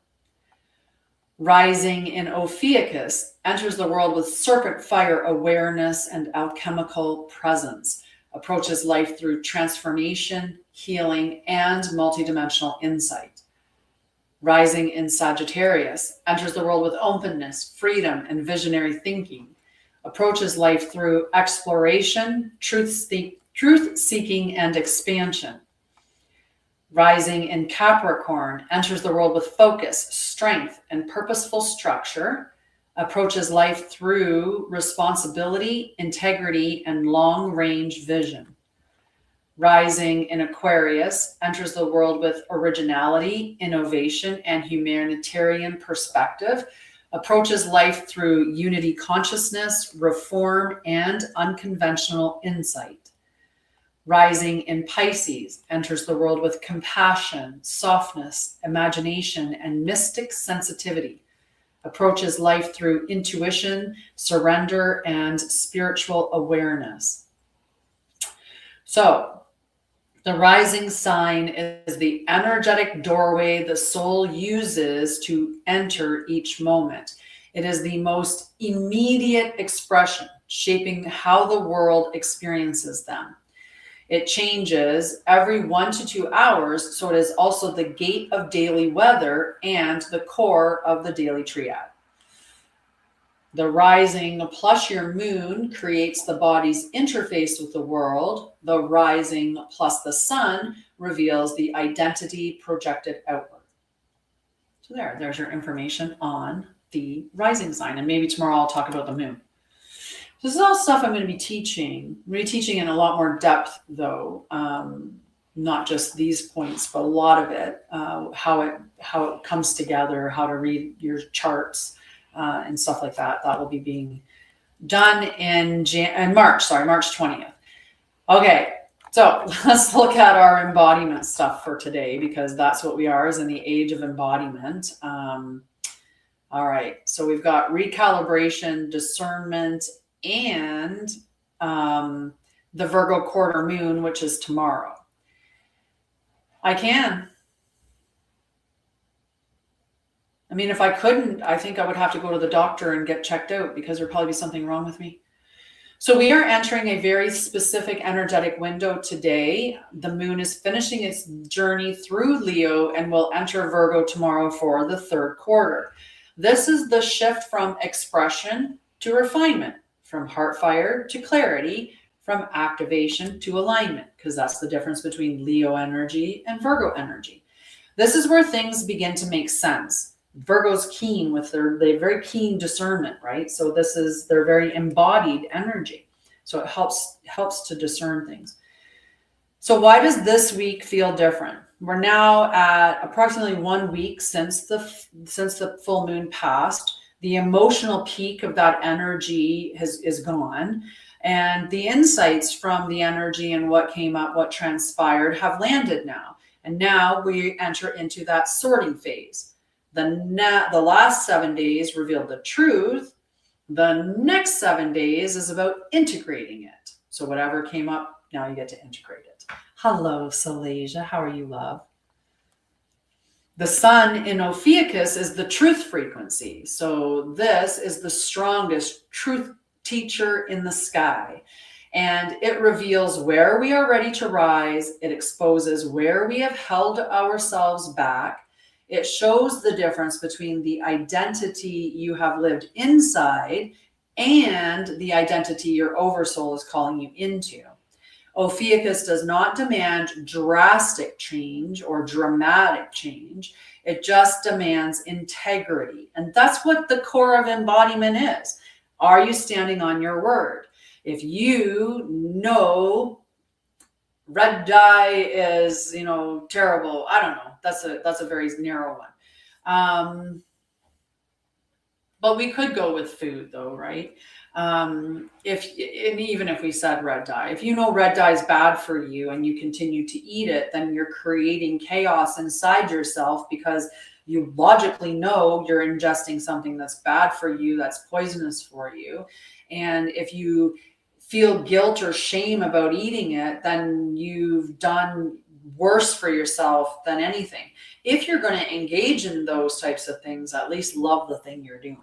Rising in Ophiuchus enters the world with serpent fire awareness and alchemical presence, approaches life through transformation, healing, and multidimensional insight. Rising in Sagittarius enters the world with openness, freedom, and visionary thinking, approaches life through exploration, truth-seeking, and expansion. Rising in Capricorn enters the world with focus, strength, and purposeful structure, approaches life through responsibility, integrity, and long-range vision. Rising in Aquarius enters the world with originality, innovation, and humanitarian perspective, approaches life through unity consciousness, reform, and unconventional insight. Rising in Pisces enters the world with compassion, softness, imagination, and mystic sensitivity, approaches life through intuition, surrender, and spiritual awareness. So, the rising sign is the energetic doorway the soul uses to enter each moment. It is the most immediate expression, shaping how the world experiences them. It changes every 1 to 2 hours, so it is also the gate of daily weather and the core of the daily triad. The rising plus your moon creates the body's interface with the world. The rising plus the sun reveals the identity projected outward. So there's your information on the rising sign. And maybe tomorrow I'll talk about the moon. This is all stuff I'm going to be teaching. I'm going to be teaching in a lot more depth, though. Not just these points, but a lot of it, how it comes together, how to read your charts, and stuff like that. That will be being done in March 20th. Okay, so let's look at our embodiment stuff for today, because that's what we are, is in the age of embodiment. All right, so we've got recalibration, discernment, and the Virgo Quarter Moon, which is tomorrow. I mean, if I couldn't, I think I would have to go to the doctor and get checked out, because there'd probably be something wrong with me. So we are entering a very specific energetic window today. The moon is finishing its journey through Leo and will enter Virgo tomorrow for the third quarter. This is the shift from expression to refinement, from heart fire to clarity, from activation to alignment, because that's the difference between Leo energy and Virgo energy. This is where things begin to make sense. Virgo's keen with their very keen discernment, right? So this is their very embodied energy. So it helps to discern things. So why does this week feel different? We're now at approximately 1 week since the full moon passed. The emotional peak of that energy is gone. And the insights from the energy and what came up, what transpired, have landed now. And now we enter into that sorting phase. The last 7 days revealed the truth. The next 7 days is about integrating it. So whatever came up, now you get to integrate it. Hello, Salasia. How are you, love? The sun in Ophiuchus is the truth frequency. So this is the strongest truth teacher in the sky. And it reveals where we are ready to rise. It exposes where we have held ourselves back. It shows the difference between the identity you have lived inside and the identity your oversoul is calling you into. Ophiuchus does not demand drastic change or dramatic change. It just demands integrity. And that's what the core of embodiment is. Are you standing on your word? If you know red dye is, terrible, I don't know. That's a very narrow one. But we could go with food, though, right? Even if we said red dye, if you know red dye is bad for you and you continue to eat it, then you're creating chaos inside yourself, because You logically know you're ingesting something that's bad for you, that's poisonous for you. And if you feel guilt or shame about eating it, then you've done worse for yourself than anything. If you're going to engage in those types of things, at least love the thing you're doing.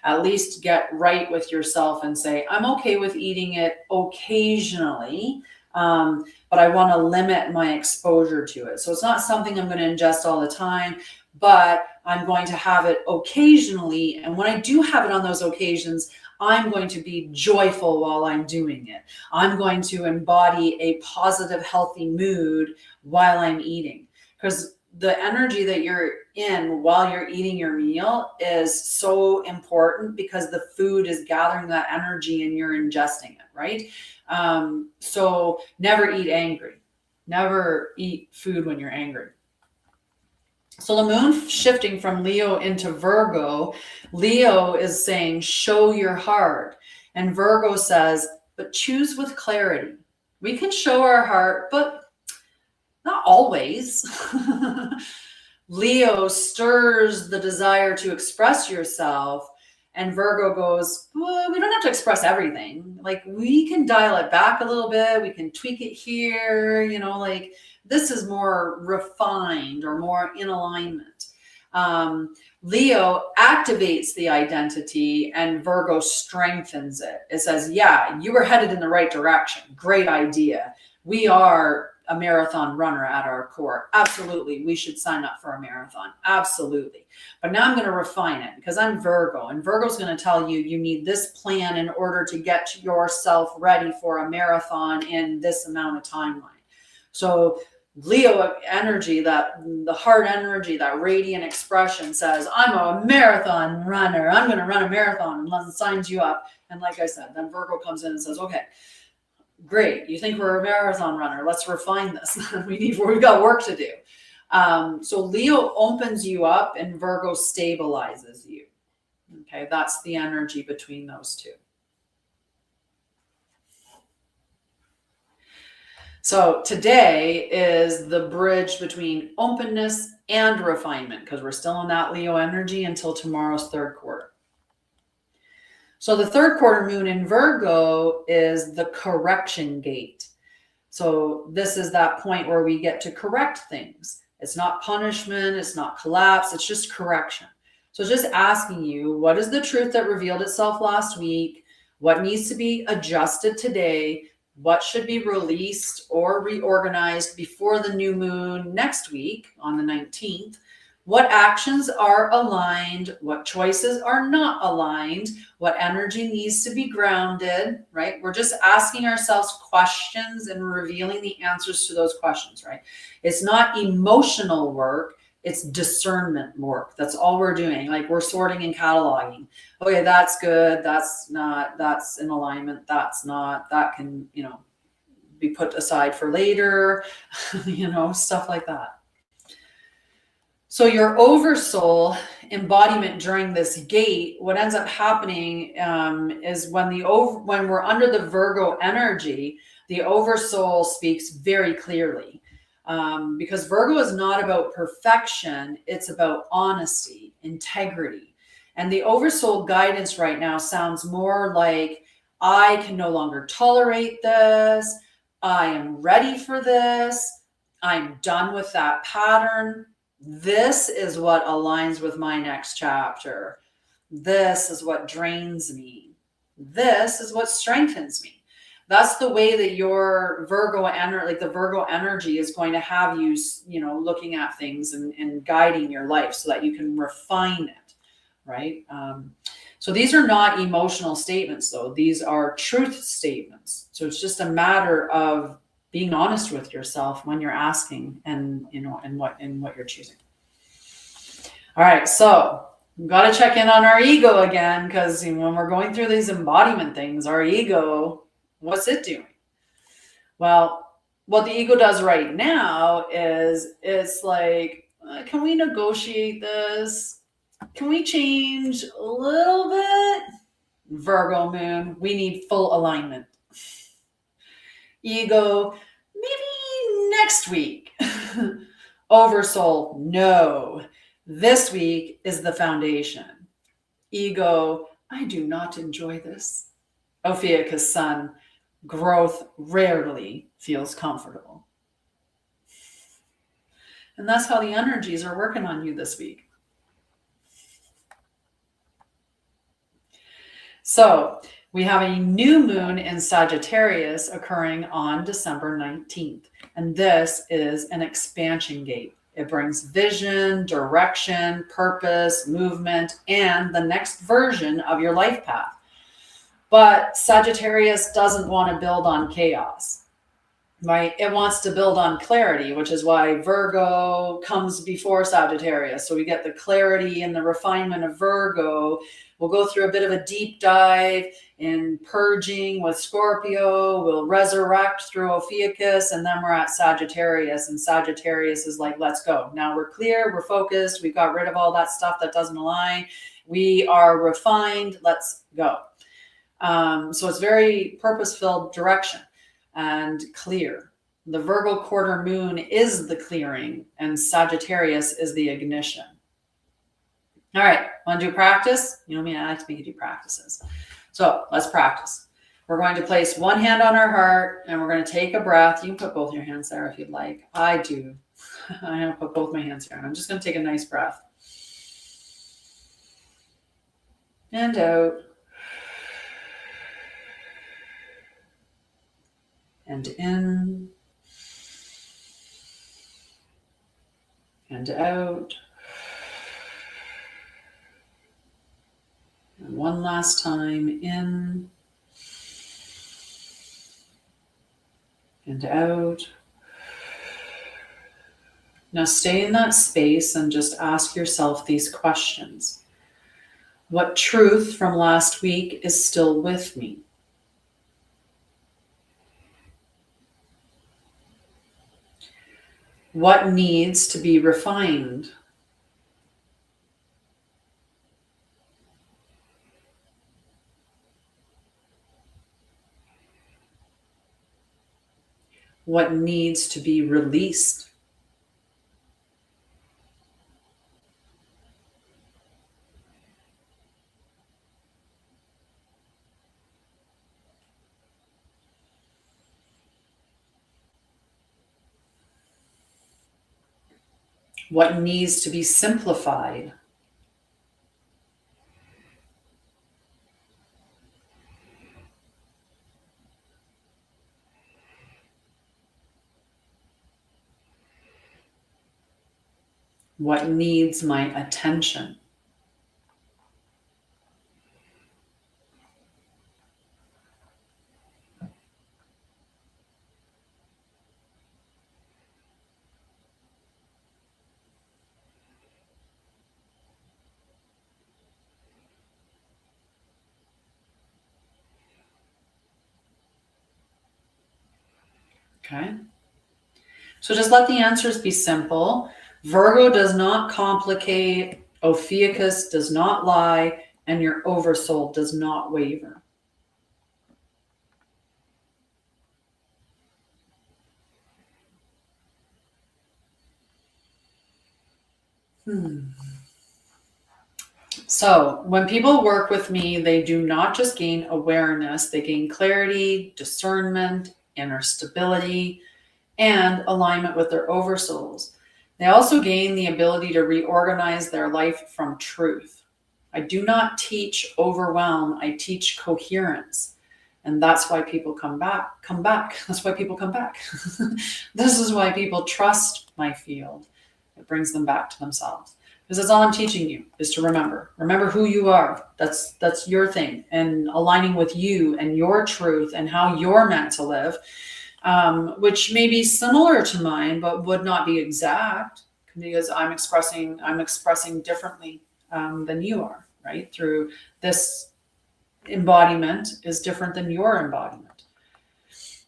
At least get right with yourself and say, I'm okay with eating it occasionally, but I want to limit my exposure to it. So it's not something I'm going to ingest all the time, but I'm going to have it occasionally. And when I do have it on those occasions, I'm going to be joyful while I'm doing it. I'm going to embody a positive, healthy mood while I'm eating, because the energy that you're in while you're eating your meal is so important, because the food is gathering that energy and you're ingesting it, right? So never eat angry. Never eat food when you're angry. So the moon shifting from Leo into Virgo, Leo is saying, show your heart. And Virgo says, but choose with clarity. We can show our heart, but not always. Leo stirs the desire to express yourself, and Virgo goes, well, we don't have to express everything. Like, we can dial it back a little bit. We can tweak it here, like this is more refined or more in alignment. Leo activates the identity and Virgo strengthens it. It says, yeah, you were headed in the right direction. Great idea. We are a marathon runner at our core. Absolutely. We should sign up for a marathon. Absolutely. But now I'm going to refine it, because I'm Virgo, and Virgo's going to tell you, you need this plan in order to get yourself ready for a marathon in this amount of timeline. So Leo energy, that the heart energy, that radiant expression says, I'm a marathon runner. I'm going to run a marathon, and signs you up. And like I said, then Virgo comes in and says, okay, great. You think we're a marathon runner. Let's refine this. We've got work to do. So Leo opens you up and Virgo stabilizes you. Okay. That's the energy between those two. So today is the bridge between openness and refinement, because we're still in that Leo energy until tomorrow's third quarter. So the third quarter moon in Virgo is the correction gate. So this is that point where we get to correct things. It's not punishment. It's not collapse. It's just correction. So just asking you, what is the truth that revealed itself last week? What needs to be adjusted today? What should be released or reorganized before the new moon next week on the 19th? What actions are aligned? What choices are not aligned? What energy needs to be grounded, right? We're just asking ourselves questions and revealing the answers to those questions, right? It's not emotional work. It's discernment work. That's all we're doing. Like, we're sorting and cataloging. Okay, that's good. That's not. That's in alignment. That's not. That can, be put aside for later, stuff like that. So your oversoul embodiment during this gate, what ends up happening is when we're under the Virgo energy, the oversoul speaks very clearly, because Virgo is not about perfection. It's about honesty, integrity. And the oversoul guidance right now sounds more like, I can no longer tolerate this. I am ready for this. I'm done with that pattern. This is what aligns with my next chapter. This is what drains me. This is what strengthens me. That's the way that your Virgo energy, like the Virgo energy, is going to have you, looking at things and guiding your life so that you can refine it, right? So these are not emotional statements, though. These are truth statements. So it's just a matter of being honest with yourself when you're asking and what you're choosing. All right, so we've got to check in on our ego again, because when we're going through these embodiment things, our ego, what's it doing? Well, what the ego does right now is it's like, can we negotiate this? Can we change a little bit? Virgo moon, we need full alignment. Ego, maybe next week. Oversoul, no. This week is the foundation. Ego, I do not enjoy this. Ophiuchus sun, growth rarely feels comfortable. And that's how the energies are working on you this week. So we have a new moon in Sagittarius occurring on December 19th. And this is an expansion gate. It brings vision, direction, purpose, movement, and the next version of your life path. But Sagittarius doesn't want to build on chaos, right? It wants to build on clarity, which is why Virgo comes before Sagittarius. So we get the clarity and the refinement of Virgo. We'll go through a bit of a deep dive in purging with Scorpio. We'll resurrect through Ophiuchus, and then we're at Sagittarius. And Sagittarius is like, let's go. Now we're clear, we're focused, we've got rid of all that stuff that doesn't align. We are refined, let's go. So it's very purpose-filled direction and clear. The Virgo Quarter Moon is the clearing, and Sagittarius is the ignition. All right, want to do practice? You know me, I like to make you do practices. So let's practice. We're going to place one hand on our heart, and we're going to take a breath. You can put both your hands there if you'd like. I do. I'm going to put both my hands here, and I'm just going to take a nice breath. And out. And in. And out. And one last time, in and out. Now stay in that space and just ask yourself these questions. What truth from last week is still with me? What needs to be refined? What needs to be released? What needs to be simplified? What needs my attention? Okay. So just let the answers be simple. Virgo does not complicate, Ophiuchus does not lie, and your oversoul does not waver. So when people work with me, they do not just gain awareness, they gain clarity, discernment, inner stability, and alignment with their oversouls. They also gain the ability to reorganize their life from truth. I do not teach overwhelm, I teach coherence. And that's why people come back. That's why people come back. This is why people trust my field. It brings them back to themselves. Because that's all I'm teaching you is to remember. Remember who you are. That's your thing. And aligning with you and your truth and how you're meant to live, which may be similar to mine, but would not be exact because I'm expressing differently than you are, right? Through this embodiment is different than your embodiment.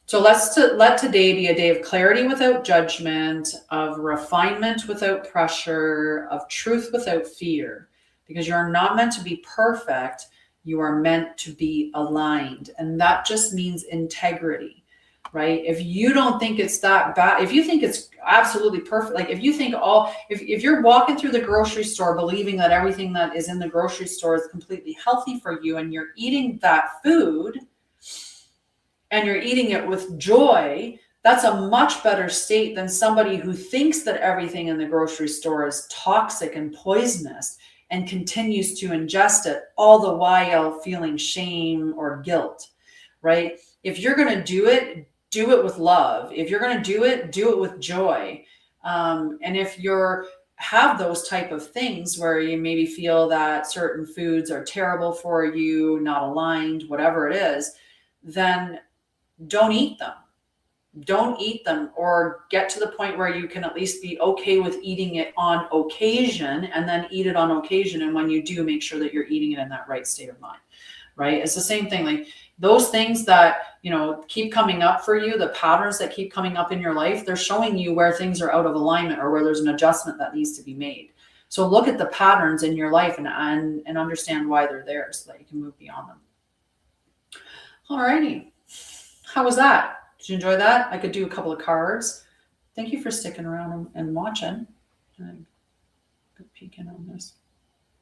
So let today be a day of clarity without judgment, of refinement without pressure, of truth without fear, because you're not meant to be perfect. You are meant to be aligned. And that just means integrity. right? If you don't think it's that bad, if you think it's absolutely perfect, like if you think if you're walking through the grocery store believing that everything that is in the grocery store is completely healthy for you, and you're eating that food and you're eating it with joy, that's a much better state than somebody who thinks that everything in the grocery store is toxic and poisonous and continues to ingest it, all the while feeling shame or guilt, right? If you're going to do it with love. If you're going to do it with joy. And if you're have those type of things where you maybe feel that certain foods are terrible for you, not aligned, whatever it is, then don't eat them. Don't eat them, or get to the point where you can at least be okay with eating it on occasion, and then eat it on occasion. And when you do, make sure that you're eating it in that right state of mind, right? It's the same thing. Like those things that, keep coming up for you, the patterns that keep coming up in your life, they're showing you where things are out of alignment or where there's an adjustment that needs to be made. So look at the patterns in your life and understand why they're there so that you can move beyond them. All righty. How was that? Did you enjoy that? I could do a couple of cards. Thank you for sticking around and watching. Good peeking on this.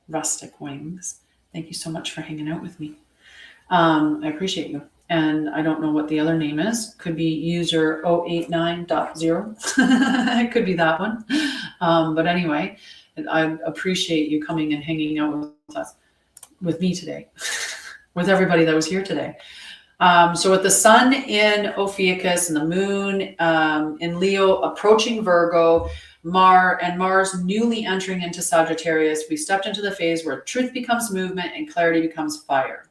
Rustic Wings. Thank you so much for hanging out with me. I appreciate you. And I don't know what the other name is. Could be user 089.0. It could be that one. But anyway, I appreciate you coming and hanging out with me today, with everybody that was here today. So with the sun in Ophiuchus and the moon in Leo approaching Virgo, Mars newly entering into Sagittarius, we stepped into the phase where truth becomes movement and clarity becomes fire.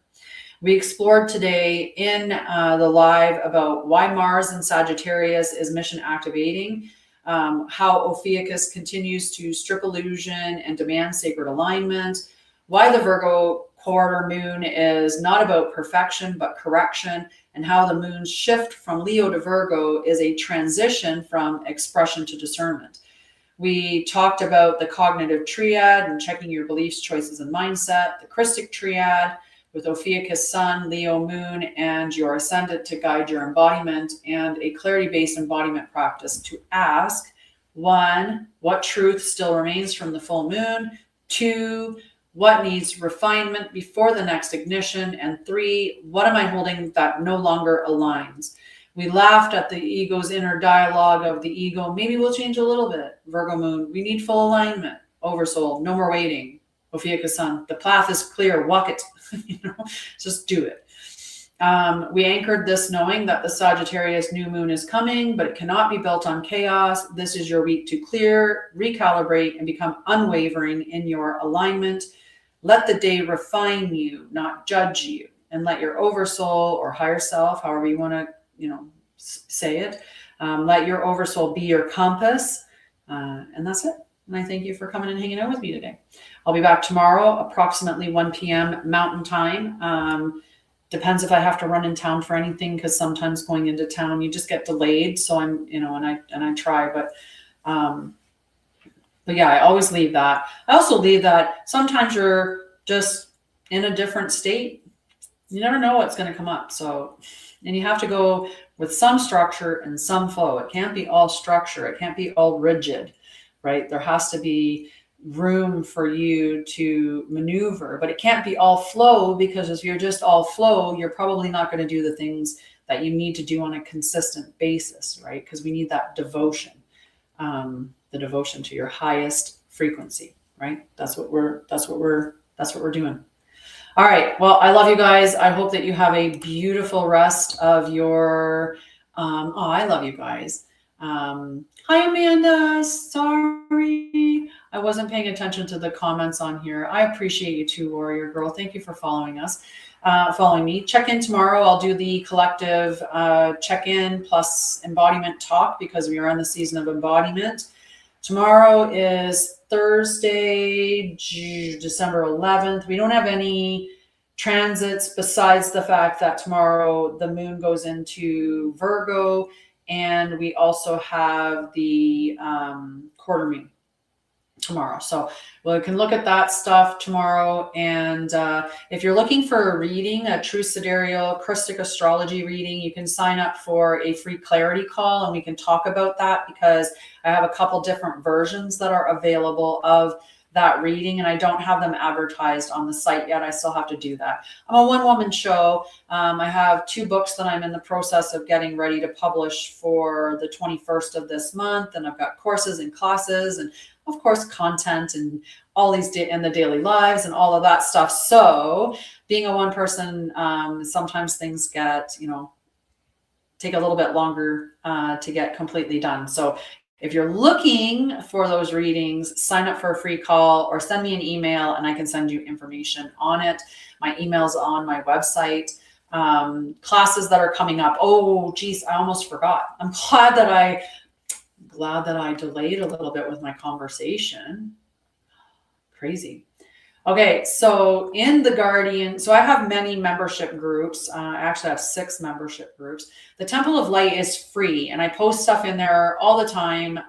We explored today in the live about why Mars in Sagittarius is mission activating, how Ophiuchus continues to strip illusion and demand sacred alignment, why the Virgo Quarter Moon is not about perfection but correction, and how the moon's shift from Leo to Virgo is a transition from expression to discernment. We talked about the cognitive triad and checking your beliefs, choices, and mindset, the Krystic triad with Ophiuchus Sun, Leo Moon, and your ascendant to guide your embodiment, and a clarity-based embodiment practice to ask, 1, what truth still remains from the full moon? 2, what needs refinement before the next ignition? And 3, what am I holding that no longer aligns? We laughed at the ego's inner dialogue of the ego. Maybe we'll change a little bit. Virgo Moon, we need full alignment. Oversoul, no more waiting. Ophiuchus Sun, the path is clear. Walk it. Just do it. We anchored this knowing that the Sagittarius New Moon is coming, but it cannot be built on chaos. This is your week to clear, recalibrate, and become unwavering in your alignment. Let the day refine you, not judge you. And let your oversoul or higher self, however you want to, say it, let your oversoul be your compass. And that's it. And I thank you for coming and hanging out with me today. I'll be back tomorrow, approximately 1 p.m. Mountain Time. Depends if I have to run in town for anything, because sometimes going into town, you just get delayed. So I'm, and I try, but yeah, I always leave that. I also leave that sometimes you're just in a different state. You never know what's going to come up. So, and you have to go with some structure and some flow. It can't be all structure. It can't be all rigid, right? There has to be room for you to maneuver, but it can't be all flow, because if you're just all flow, you're probably not going to do the things that you need to do on a consistent basis, right? Because we need that devotion, the devotion to your highest frequency, right? That's what we're doing. All right. Well, I love you guys. I hope that you have a beautiful rest of your, I love you guys. Hi, Amanda. Sorry, I wasn't paying attention to the comments on here. I appreciate you too, Warrior Girl. Thank you for following us, following me. Check in tomorrow. I'll do the collective check-in plus embodiment talk, because we are in the season of embodiment. Tomorrow is Thursday, December 11th. We don't have any transits besides the fact that tomorrow the moon goes into Virgo, and we also have the quarter moon. tomorrow. So we can look at that stuff tomorrow. And if you're looking for a reading, a true sidereal Krystic astrology reading, you can sign up for a free clarity call and we can talk about that, because I have a couple different versions that are available of that reading, and I don't have them advertised on the site yet. I still have to do that. I'm a one-woman show. I have 2 books that I'm in the process of getting ready to publish for the 21st of this month, and I've got courses and classes, and of course content, and all these in the daily lives and all of that stuff. So being a one person, sometimes things get, take a little bit longer to get completely done. So if you're looking for those readings, sign up for a free call or send me an email and I can send you information on it. My email's on my website. Classes that are coming up. Oh, geez, I almost forgot. I'm glad that I delayed a little bit with my conversation. Crazy. Okay, so in the Guardian, so I have many membership groups. I actually have 6 membership groups. The Temple of Light is free, and I post stuff in there all the time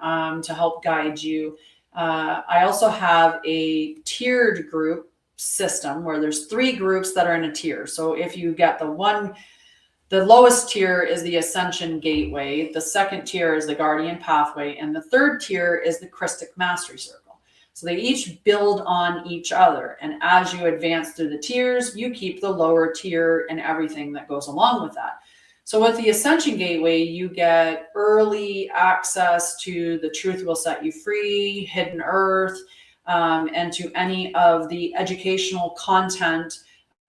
to help guide you. I also have a tiered group system where there's 3 groups that are in a tier. So if you get the lowest tier is the Ascension Gateway, the second tier is the Guardian Pathway, and the third tier is the Krystic Mastery Circle. So they each build on each other. And as you advance through the tiers, you keep the lower tier and everything that goes along with that. So with the Ascension Gateway, you get early access to the Truth Will Set You Free, Hidden Earth, and to any of the educational content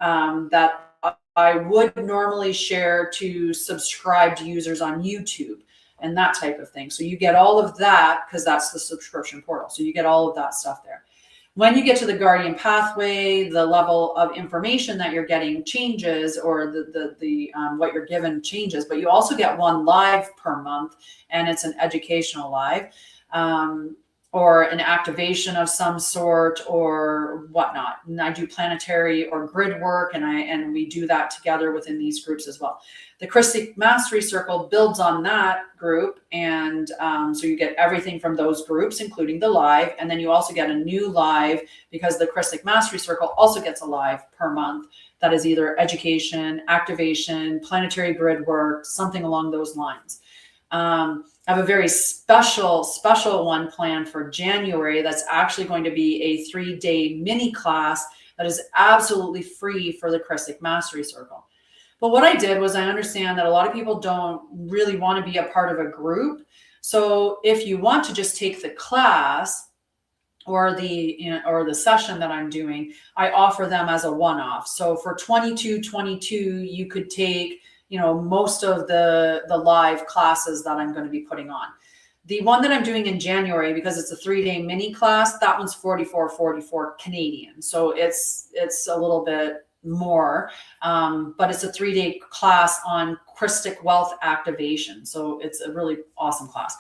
that I would normally share to subscribed users on YouTube and that type of thing. So you get all of that because that's the subscription portal. So you get all of that stuff there. When you get to the Guardian Pathway, the level of information that you're getting changes, or the what you're given changes, but you also get 1 live per month, and it's an educational live. Or an activation of some sort or whatnot. And I do planetary or grid work, and we do that together within these groups as well. The Krystic Mastery Circle builds on that group, and so you get everything from those groups, including the live, and then you also get a new live because the Krystic Mastery Circle also gets a live per month that is either education, activation, planetary grid work, something along those lines. I have a very special one planned for January that's actually going to be a 3-day mini class that is absolutely free for the Krystic Mastery Circle. But what I did was I understand that a lot of people don't really want to be a part of a group. So if you want to just take the class or the session that I'm doing, I offer them as a one-off. So for $22.22, you could take most of the live classes that I'm going to be putting on. The one that I'm doing in January, because it's a 3-day mini class, that one's $44.44 Canadian. So it's a little bit more, but it's a 3-day class on Krystic wealth activation. So it's a really awesome class.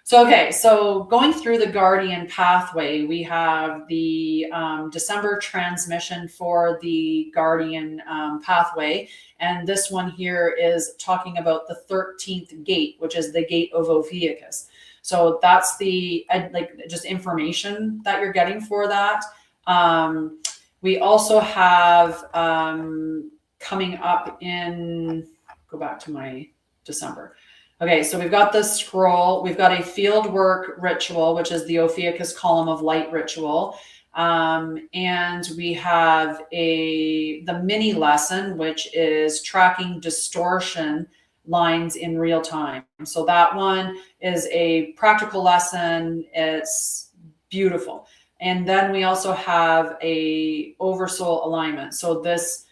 So, okay, so going through the Guardian Pathway, we have the December transmission for the Guardian Pathway. And this one here is talking about the 13th gate, which is the gate of Ophiuchus. So that's the just information that you're getting for that. We also have coming up in, go back to my December. Okay, so we've got the scroll, we've got a field work ritual, which is the Ophiuchus column of light ritual. And we have the mini lesson, which is tracking distortion lines in real time. So that one is a practical lesson. It's beautiful. And then we also have a Oversoul alignment. So this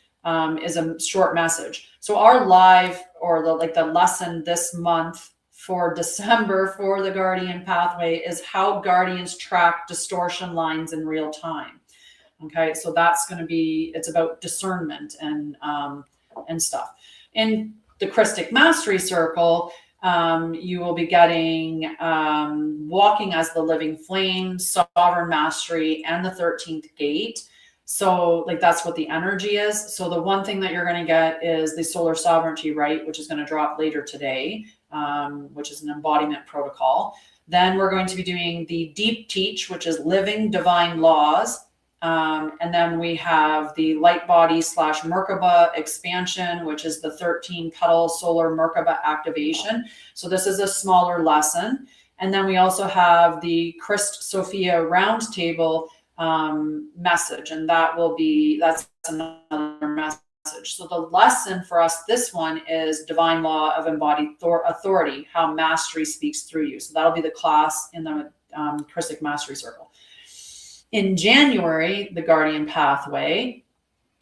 is a short message. So our live, or the lesson this month for December for the Guardian Pathway, is how Guardians track distortion lines in real time. Okay, so that's going to be, it's about discernment and stuff. In the Krystic Mastery Circle, you will be getting walking as the living flame, sovereign mastery, and the 13th gate. So that's what the energy is. So the one thing that you're going to get is the solar sovereignty, right, which is going to drop later today, which is an embodiment protocol. Then we're going to be doing the deep teach, which is living divine laws. And then we have the light body / Merkaba expansion, which is the 13 petal solar Merkaba activation. So this is a smaller lesson. And then we also have the Sophia roundtable message, and that's another message. So the lesson for us, this one is divine law of embodied authority, how mastery speaks through you. So that'll be the class in the Krystic Mastery Circle. In January, the Guardian Pathway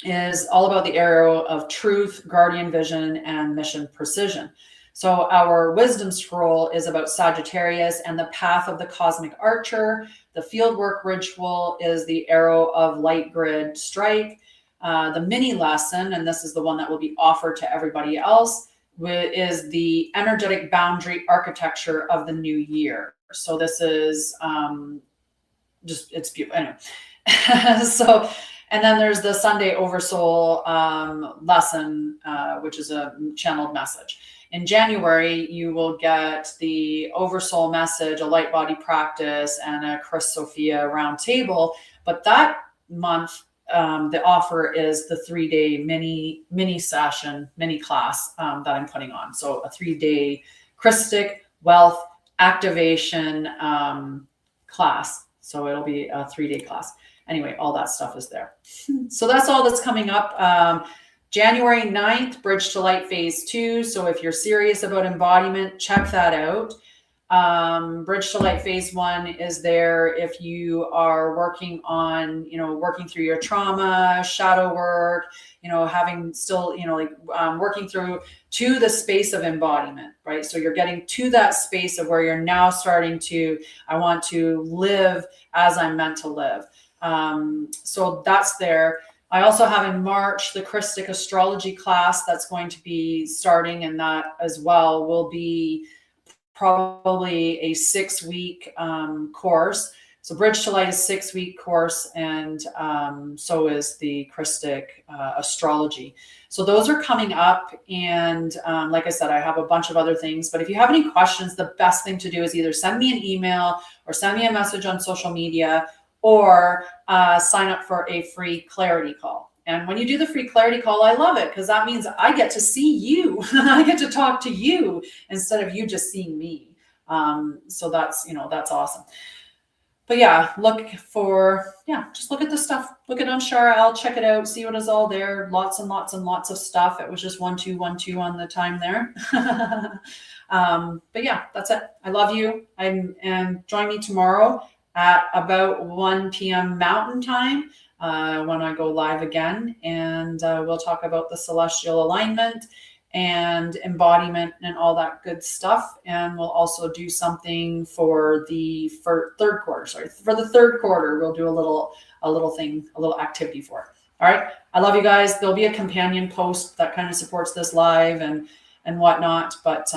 is all about the arrow of truth, guardian vision, and mission precision. So our wisdom scroll is about Sagittarius and the path of the cosmic archer. The fieldwork ritual is the arrow of light grid strike. The mini lesson, and this is the one that will be offered to everybody else, is the energetic boundary architecture of the new year. So this is it's beautiful. Anyway. So, and then there's the Sunday Oversoul lesson, which is a channeled message. In January, you will get the Oversoul message, a light body practice, and a Chris Sophia roundtable. But that month, the offer is the 3-day mini session, mini class that I'm putting on. So a 3-day Krystic wealth activation class. So it'll be a 3-day class. Anyway, all that stuff is there. So that's all that's coming up. January 9th, Bridge to Light Phase 2. So if you're serious about embodiment, check that out. Bridge to Light Phase 1 is there if you are working on, working through your trauma, shadow work, having still, working through to the space of embodiment, right? So you're getting to that space of where you're now starting to, I want to live as I'm meant to live. So that's there. I also have in March the Krystic astrology class that's going to be starting, and that as well will be probably a 6-week course. So Bridge to Light is a 6-week course, and so is the Krystic astrology. So those are coming up, and like I said, I have a bunch of other things. But if you have any questions, the best thing to do is either send me an email or send me a message on social media, or sign up for a free clarity call. And when you do the free clarity call, I love it because that means I get to see you. I get to talk to you instead of you just seeing me. So that's awesome. But yeah, just look at the stuff. Look at on Sha'Ryah. I'll check it out, see what is all there. Lots and lots and lots of stuff. It was just 1 2 1 2 on the time there. But yeah, that's it. I love you. And join me tomorrow at about 1 p.m. Mountain Time when I go live again. And we'll talk about the celestial alignment and embodiment and all that good stuff. And we'll also do something for the third quarter. For the third quarter, we'll do a little thing, a little activity for it. All right. I love you guys. There'll be a companion post that kind of supports this live and whatnot. But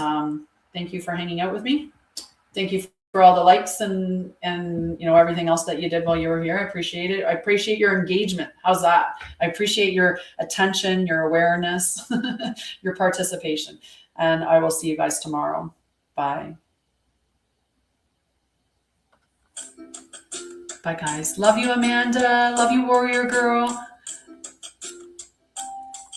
thank you for hanging out with me. Thank you for all the likes and everything else that you did while you were here. I appreciate it. I appreciate your engagement. How's that? I appreciate your attention, your awareness, your participation. And I will see you guys tomorrow. Bye. Bye, guys. Love you, Amanda. Love you, warrior girl.